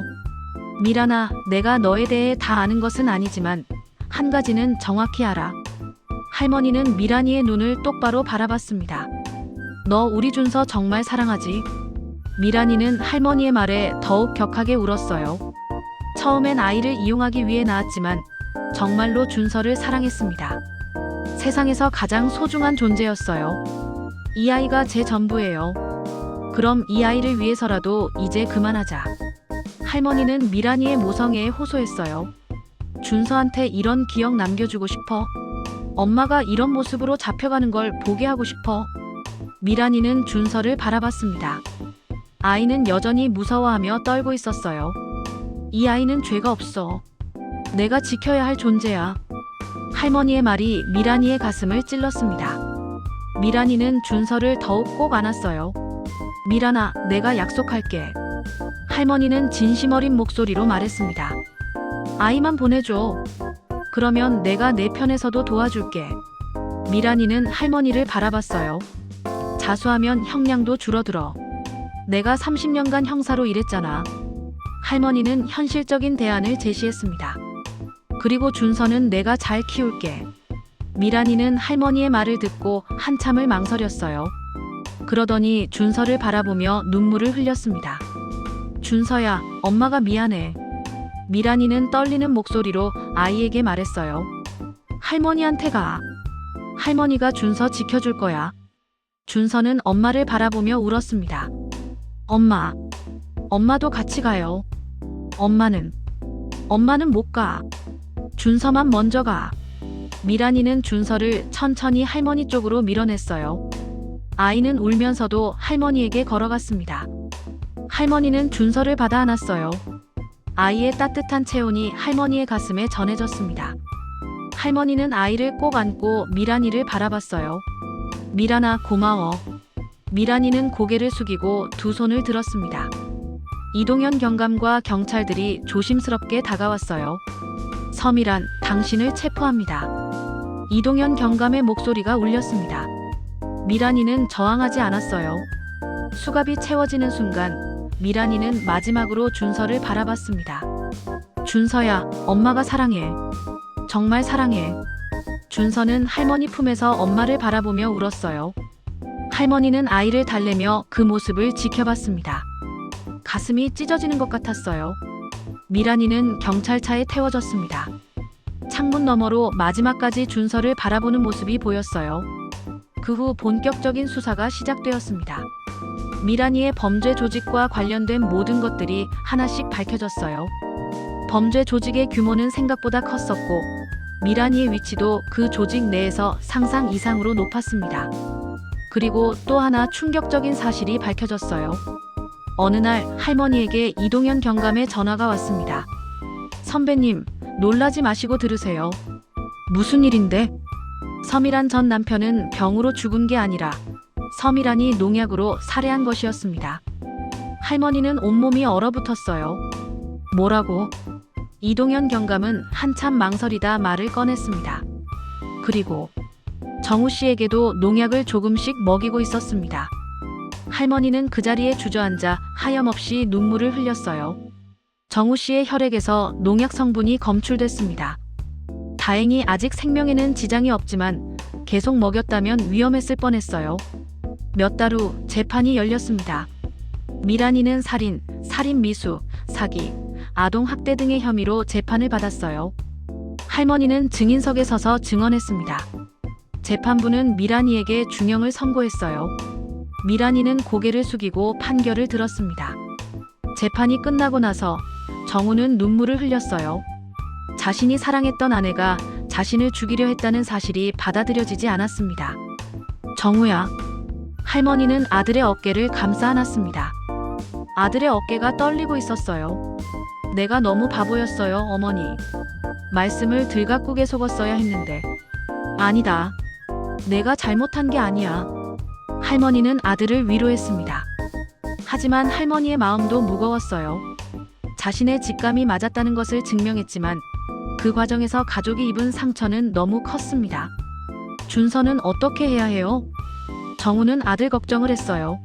미란아, 내가 너에 대해 다 아는 것은 아니지만 한 가지는 정확히 알아. 할머니는 미란이의 눈을 똑바로 바라봤습니다. 너 우리 준서 정말 사랑하지? 미란이는 할머니의 말에 더욱 격하게 울었어요. 처음엔 아이를 이용하기 위해 낳았지만 정말로 준서를 사랑했습니다. 세상에서 가장 소중한 존재였어요. 이 아이가 제 전부예요. 그럼 이 아이를 위해서라도 이제 그만하자. 할머니는 미란이의 모성애에 호소했어요. 준서한테 이런 기억 남겨주고 싶어. 엄마가 이런 모습으로 잡혀가는 걸 보게 하고 싶어. 미란이는 준서를 바라봤습니다. 아이는 여전히 무서워하며 떨고 있었어요. 이 아이는 죄가 없어. 내가 지켜야 할 존재야. 할머니의 말이 미란이의 가슴을 찔렀습니다. 미란이는 준서를 더욱 꼭 안았어요. 미란아, 내가 약속할게. 할머니는 진심 어린 목소리로 말했습니다. 아이만 보내줘. 그러면 내가 내 편에서도 도와줄게. 미란이는 할머니를 바라봤어요. 자수하면 형량도 줄어들어. 내가 30년간 형사로 일했잖아. 할머니는 현실적인 대안을 제시했습니다. 그리고 준서는 내가 잘 키울게. 미란이는 할머니의 말을 듣고 한참을 망설였어요. 그러더니 준서를 바라보며 눈물을 흘렸습니다. 준서야, 엄마가 미안해. 미란이는 떨리는 목소리로 아이에게 말했어요. 할머니한테 가. 할머니가 준서 지켜줄 거야. 준서는 엄마를 바라보며 울었습니다. 엄마, 엄마도 같이 가요. 엄마는 못 가. 준서만 먼저 가. 미란이는 준서를 천천히 할머니 쪽으로 밀어냈어요. 아이는 울면서도 할머니에게 걸어갔습니다. 할머니는 준서를 받아 안았어요. 아이의 따뜻한 체온이 할머니의 가슴에 전해졌습니다. 할머니는 아이를 꼭 안고 미란이를 바라봤어요. 미란아, 고마워. 미란이는 고개를 숙이고 두 손을 들었습니다. 이동현 경감과 경찰들이 조심스럽게 다가왔어요. 서미란, 당신을 체포합니다. 이동현 경감의 목소리가 울렸습니다. 미란이는 저항하지 않았어요. 수갑이 채워지는 순간 미란이는 마지막으로 준서를 바라봤습니다. 준서야, 엄마가 사랑해. 정말 사랑해. 준서는 할머니 품에서 엄마를 바라보며 울었어요. 할머니는 아이를 달래며 그 모습을 지켜봤습니다. 가슴이 찢어지는 것 같았어요. 미란이는 경찰차에 태워졌습니다. 창문 너머로 마지막까지 준서를 바라보는 모습이 보였어요. 그 후 본격적인 수사가 시작되었습니다. 미란이의 범죄 조직과 관련된 모든 것들이 하나씩 밝혀졌어요. 범죄 조직의 규모는 생각보다 컸었고 미란이의 위치도 그 조직 내에서 상상 이상으로 높았습니다. 그리고 또 하나 충격적인 사실이 밝혀졌어요. 어느 날 할머니에게 이동현 경감의 전화가 왔습니다. 선배님, 놀라지 마시고 들으세요. 무슨 일인데? 서미란 전 남편은 병으로 죽은 게 아니라 서미란이 농약으로 살해한 것이었습니다. 할머니는 온몸이 얼어붙었어요. 뭐라고? 이동현 경감은 한참 망설이다 말을 꺼냈습니다. 그리고 정우 씨에게도 농약을 조금씩 먹이고 있었습니다. 할머니는 그 자리에 주저앉아 하염없이 눈물을 흘렸어요. 정우 씨의 혈액에서 농약 성분이 검출됐습니다. 다행히 아직 생명에는 지장이 없지만 계속 먹였다면 위험했을 뻔했어요. 몇 달 후 재판이 열렸습니다. 미란이는 살인, 살인미수, 사기, 아동학대 등의 혐의로 재판을 받았어요. 할머니는 증인석에 서서 증언했습니다. 재판부는 미란이에게 중형을 선고했어요. 미란이는 고개를 숙이고 판결을 들었습니다. 재판이 끝나고 나서 정우는 눈물을 흘렸어요. 자신이 사랑했던 아내가 자신을 죽이려 했다는 사실이 받아들여지지 않았습니다. 정우야. 할머니는 아들의 어깨를 감싸 안았습니다. 아들의 어깨가 떨리고 있었어요. 내가 너무 바보였어요, 어머니. 말씀을 들각국에 속았어야 했는데. 아니다. 내가 잘못한 게 아니야. 할머니는 아들을 위로했습니다. 하지만 할머니의 마음도 무거웠어요. 자신의 직감이 맞았다는 것을 증명했지만 그 과정에서 가족이 입은 상처는 너무 컸습니다. 준서는 어떻게 해야 해요? 정우는 아들 걱정을 했어요.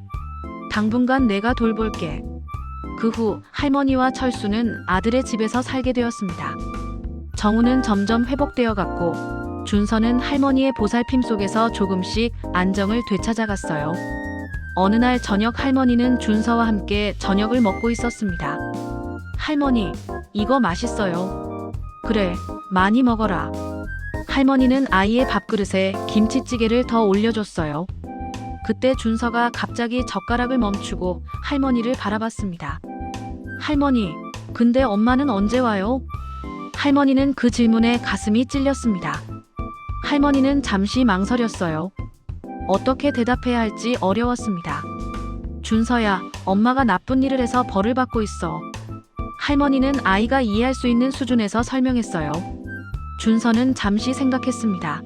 당분간 내가 돌볼게. 그 후 할머니와 철수는 아들의 집에서 살게 되었습니다. 정우는 점점 회복되어 갔고 준서는 할머니의 보살핌 속에서 조금씩 안정을 되찾아갔어요. 어느 날 저녁 할머니는 준서와 함께 저녁을 먹고 있었습니다. 할머니, 이거 맛있어요. 그래, 많이 먹어라. 할머니는 아이의 밥그릇에 김치찌개를 더 올려줬어요. 그때 준서가 갑자기 젓가락을 멈추고 할머니를 바라봤습니다. 할머니, 근데 엄마는 언제 와요? 할머니는 그 질문에 가슴이 찔렸습니다. 할머니는 잠시 망설였어요. 어떻게 대답해야 할지 어려웠습니다. 준서야, 엄마가 나쁜 일을 해서 벌을 받고 있어. 할머니는 아이가 이해할 수 있는 수준에서 설명했어요. 준서는 잠시 생각했습니다.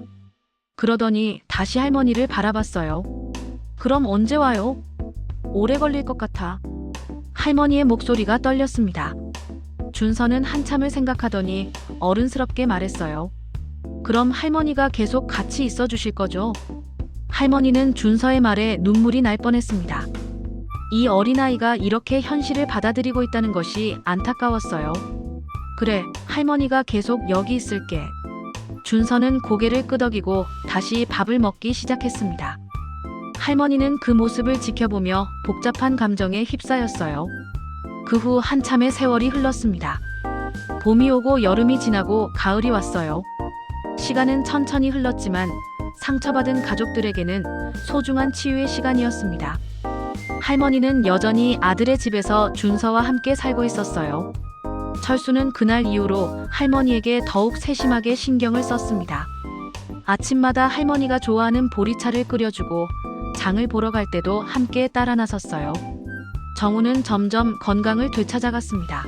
그러더니 다시 할머니를 바라봤어요. 그럼 언제 와요? 오래 걸릴 것 같아. 할머니의 목소리가 떨렸습니다. 준서는 한참을 생각하더니 어른스럽게 말했어요. 그럼 할머니가 계속 같이 있어 주실 거죠? 할머니는 준서의 말에 눈물이 날 뻔했습니다. 이 어린아이가 이렇게 현실을 받아들이고 있다는 것이 안타까웠어요. 그래, 할머니가 계속 여기 있을게. 준서는 고개를 끄덕이고 다시 밥을 먹기 시작했습니다. 할머니는 그 모습을 지켜보며 복잡한 감정에 휩싸였어요. 그 후 한참의 세월이 흘렀습니다. 봄이 오고 여름이 지나고 가을이 왔어요. 시간은 천천히 흘렀지만 상처받은 가족들에게는 소중한 치유의 시간이었습니다. 할머니는 여전히 아들의 집에서 준서와 함께 살고 있었어요. 철수는 그날 이후로 할머니에게 더욱 세심하게 신경을 썼습니다. 아침마다 할머니가 좋아하는 보리차를 끓여주고 장을 보러 갈 때도 함께 따라 나섰어요. 정우는 점점 건강을 되찾아갔습니다.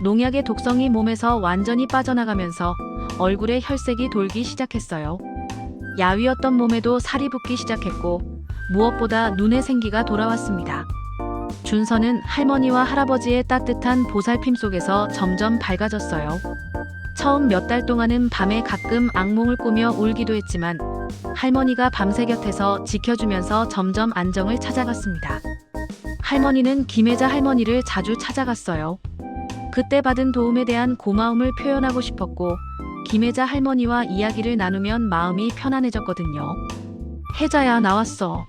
농약의 독성이 몸에서 완전히 빠져나가면서 얼굴에 혈색이 돌기 시작했어요. 야위었던 몸에도 살이 붙기 시작했고 무엇보다 눈에 생기가 돌아왔습니다. 준서는 할머니와 할아버지의 따뜻한 보살핌 속에서 점점 밝아졌어요. 처음 몇 달 동안은 밤에 가끔 악몽을 꾸며 울기도 했지만 할머니가 밤새 곁에서 지켜주면서 점점 안정을 찾아갔습니다. 할머니는 김혜자 할머니를 자주 찾아갔어요. 그때 받은 도움에 대한 고마움을 표현하고 싶었고 김혜자 할머니와 이야기를 나누면 마음이 편안해졌거든요. 혜자야, 나왔어.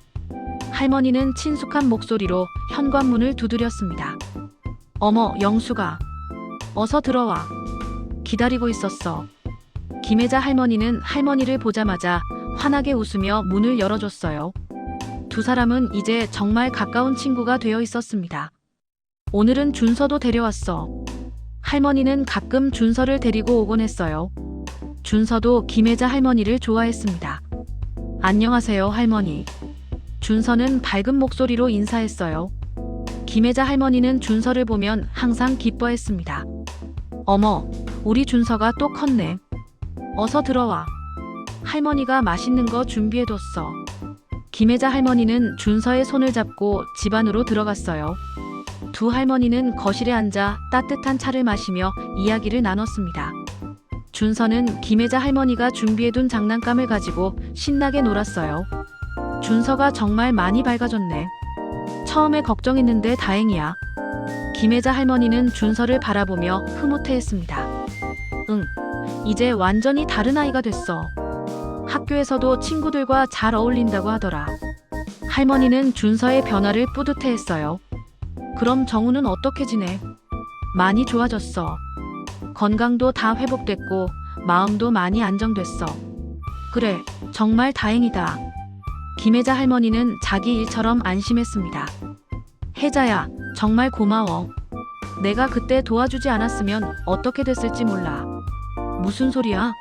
할머니는 친숙한 목소리로 현관문을 두드렸습니다. 어머, 영수가. 어서 들어와. 기다리고 있었어. 김혜자 할머니는 할머니를 보자마자 환하게 웃으며 문을 열어줬어요. 두 사람은 이제 정말 가까운 친구가 되어 있었습니다. 오늘은 준서도 데려왔어. 할머니는 가끔 준서를 데리고 오곤 했어요. 준서도 김혜자 할머니를 좋아했습니다. 안녕하세요, 할머니. 준서는 밝은 목소리로 인사했어요. 김혜자 할머니는 준서를 보면 항상 기뻐했습니다. 어머, 우리 준서가 또 컸네. 어서 들어와. 할머니가 맛있는 거 준비해뒀어. 김혜자 할머니는 준서의 손을 잡고 집 안으로 들어갔어요. 두 할머니는 거실에 앉아 따뜻한 차를 마시며 이야기를 나눴습니다. 준서는 김혜자 할머니가 준비해둔 장난감을 가지고 신나게 놀았어요. 준서가 정말 많이 밝아졌네. 처음에 걱정했는데 다행이야. 김혜자 할머니는 준서를 바라보며 흐뭇해했습니다. 응, 이제 완전히 다른 아이가 됐어. 학교에서도 친구들과 잘 어울린다고 하더라. 할머니는 준서의 변화를 뿌듯해했어요. 그럼 정우는 어떻게 지내? 많이 좋아졌어. 건강도 다 회복됐고 마음도 많이 안정됐어. 그래, 정말 다행이다. 김혜자 할머니는 자기 일처럼 안심했습니다. 혜자야, 정말 고마워. 내가 그때 도와주지 않았으면 어떻게 됐을지 몰라. 무슨 소리야?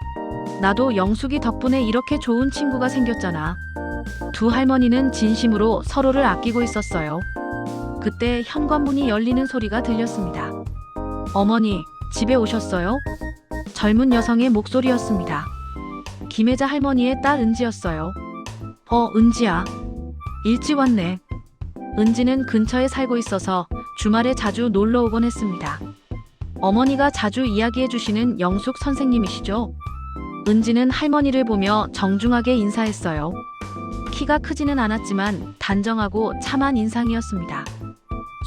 나도 영숙이 덕분에 이렇게 좋은 친구가 생겼잖아. 두 할머니는 진심으로 서로를 아끼고 있었어요. 그때 현관문이 열리는 소리가 들렸습니다. 어머니, 집에 오셨어요? 젊은 여성의 목소리였습니다. 김혜자 할머니의 딸 은지였어요. 은지야. 일찍 왔네. 은지는 근처에 살고 있어서 주말에 자주 놀러 오곤 했습니다. 어머니가 자주 이야기해 주시는 영숙 선생님이시죠? 은지는 할머니를 보며 정중하게 인사했어요. 키가 크지는 않았지만 단정하고 참한 인상이었습니다.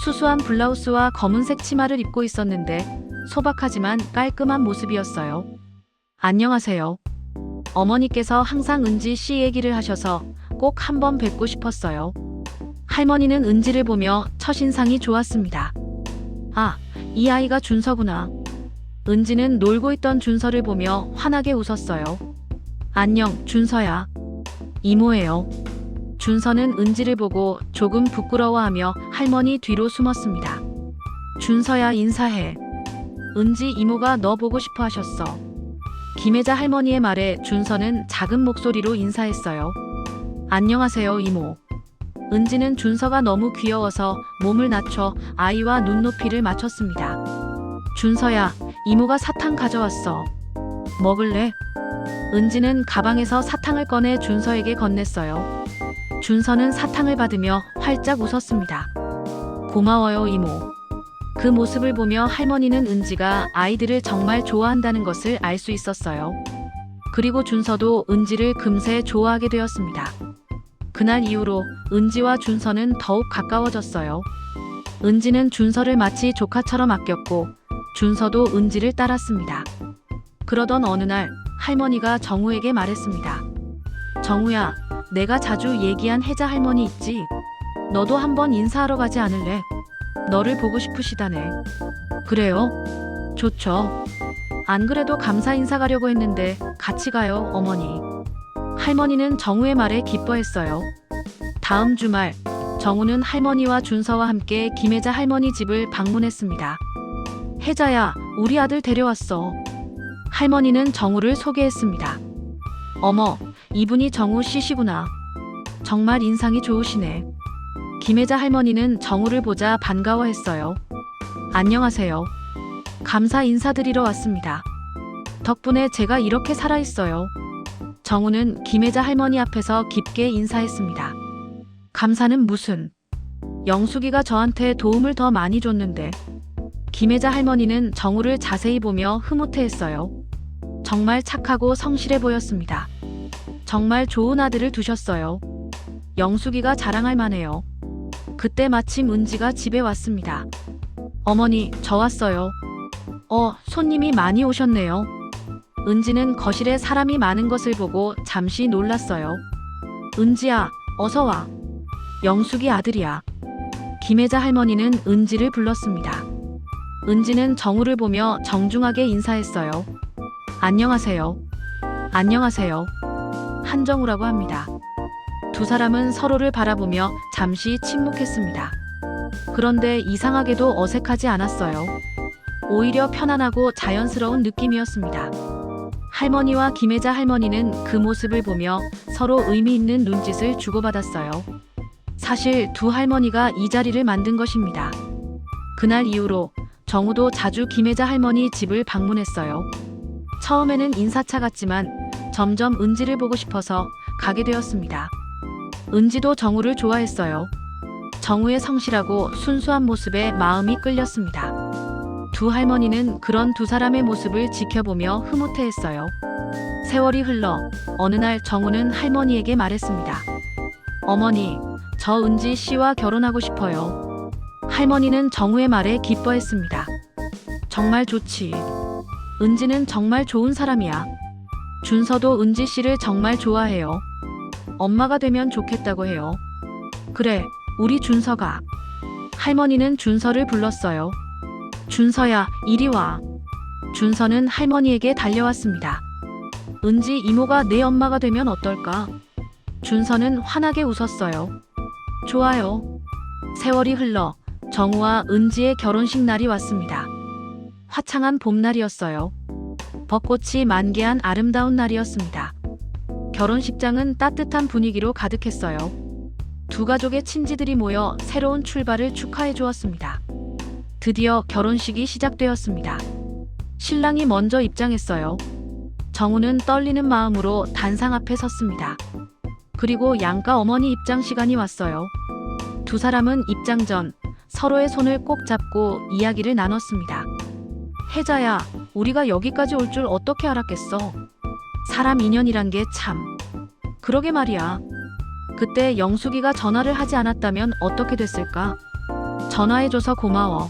수수한 블라우스와 검은색 치마를 입고 있었는데 소박하지만 깔끔한 모습이었어요. 안녕하세요. 어머니께서 항상 은지 씨 얘기를 하셔서 꼭 한번 뵙고 싶었어요. 할머니는 은지를 보며 첫인상이 좋았습니다. 아, 이 아이가 준서구나. 은지는 놀고 있던 준서를 보며 환하게 웃었어요. 안녕, 준서야. 이모예요. 준서는 은지를 보고 조금 부끄러워하며 할머니 뒤로 숨었습니다. 준서야, 인사해. 은지 이모가 너 보고 싶어 하셨어. 김혜자 할머니의 말에 준서는 작은 목소리로 인사했어요. 안녕하세요, 이모. 은지는 준서가 너무 귀여워서 몸을 낮춰 아이와 눈높이를 맞췄습니다. 준서야, 이모가 사탕 가져왔어. 먹을래? 은지는 가방에서 사탕을 꺼내 준서에게 건넸어요. 준서는 사탕을 받으며 활짝 웃었습니다. 고마워요, 이모. 그 모습을 보며 할머니는 은지가 아이들을 정말 좋아한다는 것을 알 수 있었어요. 그리고 준서도 은지를 금세 좋아하게 되었습니다. 그날 이후로 은지와 준서는 더욱 가까워졌어요. 은지는 준서를 마치 조카처럼 아꼈고 준서도 은지를 따랐습니다. 그러던 어느 날 할머니가 정우에게 말했습니다. 정우야, 내가 자주 얘기한 혜자 할머니 있지? 너도 한번 인사하러 가지 않을래? 너를 보고 싶으시다네. 그래요? 좋죠. 안 그래도 감사 인사 가려고 했는데 같이 가요, 어머니. 할머니는 정우의 말에 기뻐했어요. 다음 주말 정우는 할머니와 준서와 함께 김혜자 할머니 집을 방문했습니다. 혜자야, 우리 아들 데려왔어. 할머니는 정우를 소개했습니다. 어머, 이분이 정우 씨시구나. 정말 인상이 좋으시네. 김혜자 할머니는 정우를 보자 반가워했어요. 안녕하세요. 감사 인사드리러 왔습니다. 덕분에 제가 이렇게 살아있어요. 정우는 김혜자 할머니 앞에서 깊게 인사했습니다. 감사는 무슨? 영숙이가 저한테 도움을 더 많이 줬는데. 김혜자 할머니는 정우를 자세히 보며 흐뭇해했어요. 정말 착하고 성실해 보였습니다. 정말 좋은 아들을 두셨어요. 영숙이가 자랑할 만해요. 그때 마침 은지가 집에 왔습니다. 어머니, 저 왔어요. 손님이 많이 오셨네요. 은지는 거실에 사람이 많은 것을 보고 잠시 놀랐어요. 은지야, 어서 와. 영숙이 아들이야. 김혜자 할머니는 은지를 불렀습니다. 은지는 정우를 보며 정중하게 인사했어요. 안녕하세요. 안녕하세요. 한정우라고 합니다. 두 사람은 서로를 바라보며 잠시 침묵했습니다. 그런데 이상하게도 어색하지 않았어요. 오히려 편안하고 자연스러운 느낌이었습니다. 할머니와 김혜자 할머니는 그 모습을 보며 서로 의미 있는 눈짓을 주고받았어요. 사실 두 할머니가 이 자리를 만든 것입니다. 그날 이후로 정우도 자주 김혜자 할머니 집을 방문했어요. 처음에는 인사차 같지만 점점 은지를 보고 싶어서 가게 되었습니다. 은지도 정우를 좋아했어요. 정우의 성실하고 순수한 모습에 마음이 끌렸습니다. 두 할머니는 그런 두 사람의 모습을 지켜보며 흐뭇해했어요. 세월이 흘러 어느 날 정우는 할머니에게 말했습니다. 어머니, 저 은지 씨와 결혼하고 싶어요. 할머니는 정우의 말에 기뻐했습니다. 정말 좋지. 은지는 정말 좋은 사람이야. 준서도 은지 씨를 정말 좋아해요. 엄마가 되면 좋겠다고 해요. 그래, 우리 준서가. 할머니는 준서를 불렀어요. 준서야, 이리 와. 준서는 할머니에게 달려왔습니다. 은지 이모가 내 엄마가 되면 어떨까? 준서는 환하게 웃었어요. 좋아요. 세월이 흘러 정우와 은지의 결혼식 날이 왔습니다. 화창한 봄날이었어요. 벚꽃이 만개한 아름다운 날이었습니다. 결혼식장은 따뜻한 분위기로 가득했어요. 두 가족의 친지들이 모여 새로운 출발을 축하해 주었습니다. 드디어 결혼식이 시작되었습니다. 신랑이 먼저 입장했어요. 정우는 떨리는 마음으로 단상 앞에 섰습니다. 그리고 양가 어머니 입장 시간이 왔어요. 두 사람은 입장 전 서로의 손을 꼭 잡고 이야기를 나눴습니다. 혜자야, 우리가 여기까지 올 줄 어떻게 알았겠어? 사람 인연이란 게 참. 그러게 말이야. 그때 영숙이가 전화를 하지 않았다면 어떻게 됐을까? 전화해줘서 고마워.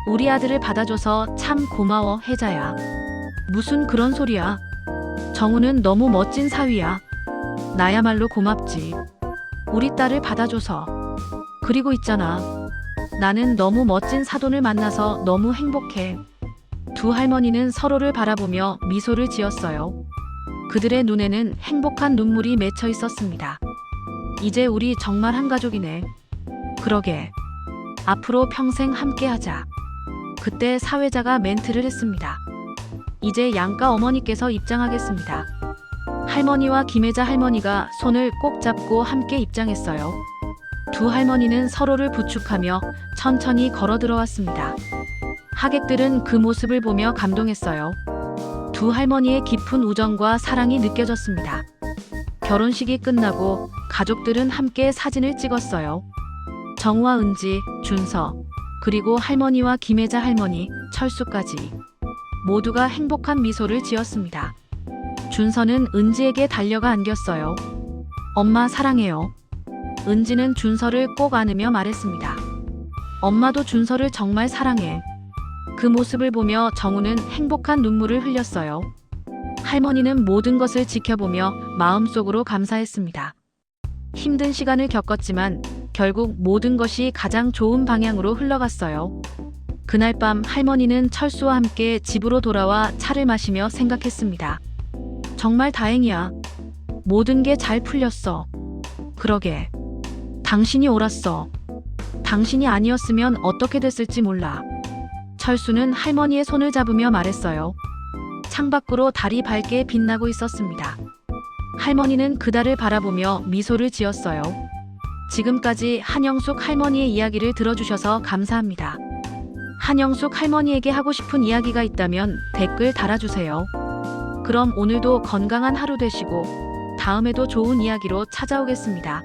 우리 아들을 받아줘서 참 고마워, 혜자야. 무슨 그런 소리야. 정우는 너무 멋진 사위야. 나야말로 고맙지. 우리 딸을 받아줘서. 그리고 있잖아. 나는 너무 멋진 사돈을 만나서 너무 행복해. 두 할머니는 서로를 바라보며 미소를 지었어요. 그들의 눈에는 행복한 눈물이 맺혀 있었습니다. 이제 우리 정말 한 가족이네. 그러게. 앞으로 평생 함께하자. 그때 사회자가 멘트를 했습니다. 이제 양가 어머니께서 입장하겠습니다. 할머니와 김혜자 할머니가 손을 꼭 잡고 함께 입장했어요. 두 할머니는 서로를 부축하며 천천히 걸어 들어왔습니다. 하객들은 그 모습을 보며 감동했어요. 두 할머니의 깊은 우정과 사랑이 느껴졌습니다. 결혼식이 끝나고 가족들은 함께 사진을 찍었어요. 정우와 은지, 준서, 그리고 할머니와 김혜자 할머니, 철수까지 모두가 행복한 미소를 지었습니다. 준서는 은지에게 달려가 안겼어요. 엄마 사랑해요. 은지는 준서를 꼭 안으며 말했습니다. 엄마도 준서를 정말 사랑해. 그 모습을 보며 정우는 행복한 눈물을 흘렸어요. 할머니는 모든 것을 지켜보며 마음속으로 감사했습니다. 힘든 시간을 겪었지만 결국 모든 것이 가장 좋은 방향으로 흘러갔어요. 그날 밤 할머니는 철수와 함께 집으로 돌아와 차를 마시며 생각했습니다. 정말 다행이야. 모든 게 잘 풀렸어. 그러게. 당신이 옳았어. 당신이 아니었으면 어떻게 됐을지 몰라. 철수는 할머니의 손을 잡으며 말했어요. 창밖으로 달이 밝게 빛나고 있었습니다. 할머니는 그 달을 바라보며 미소를 지었어요. 지금까지 한영숙 할머니의 이야기를 들어주셔서 감사합니다. 한영숙 할머니에게 하고 싶은 이야기가 있다면 댓글 달아주세요. 그럼 오늘도 건강한 하루 되시고 다음에도 좋은 이야기로 찾아오겠습니다.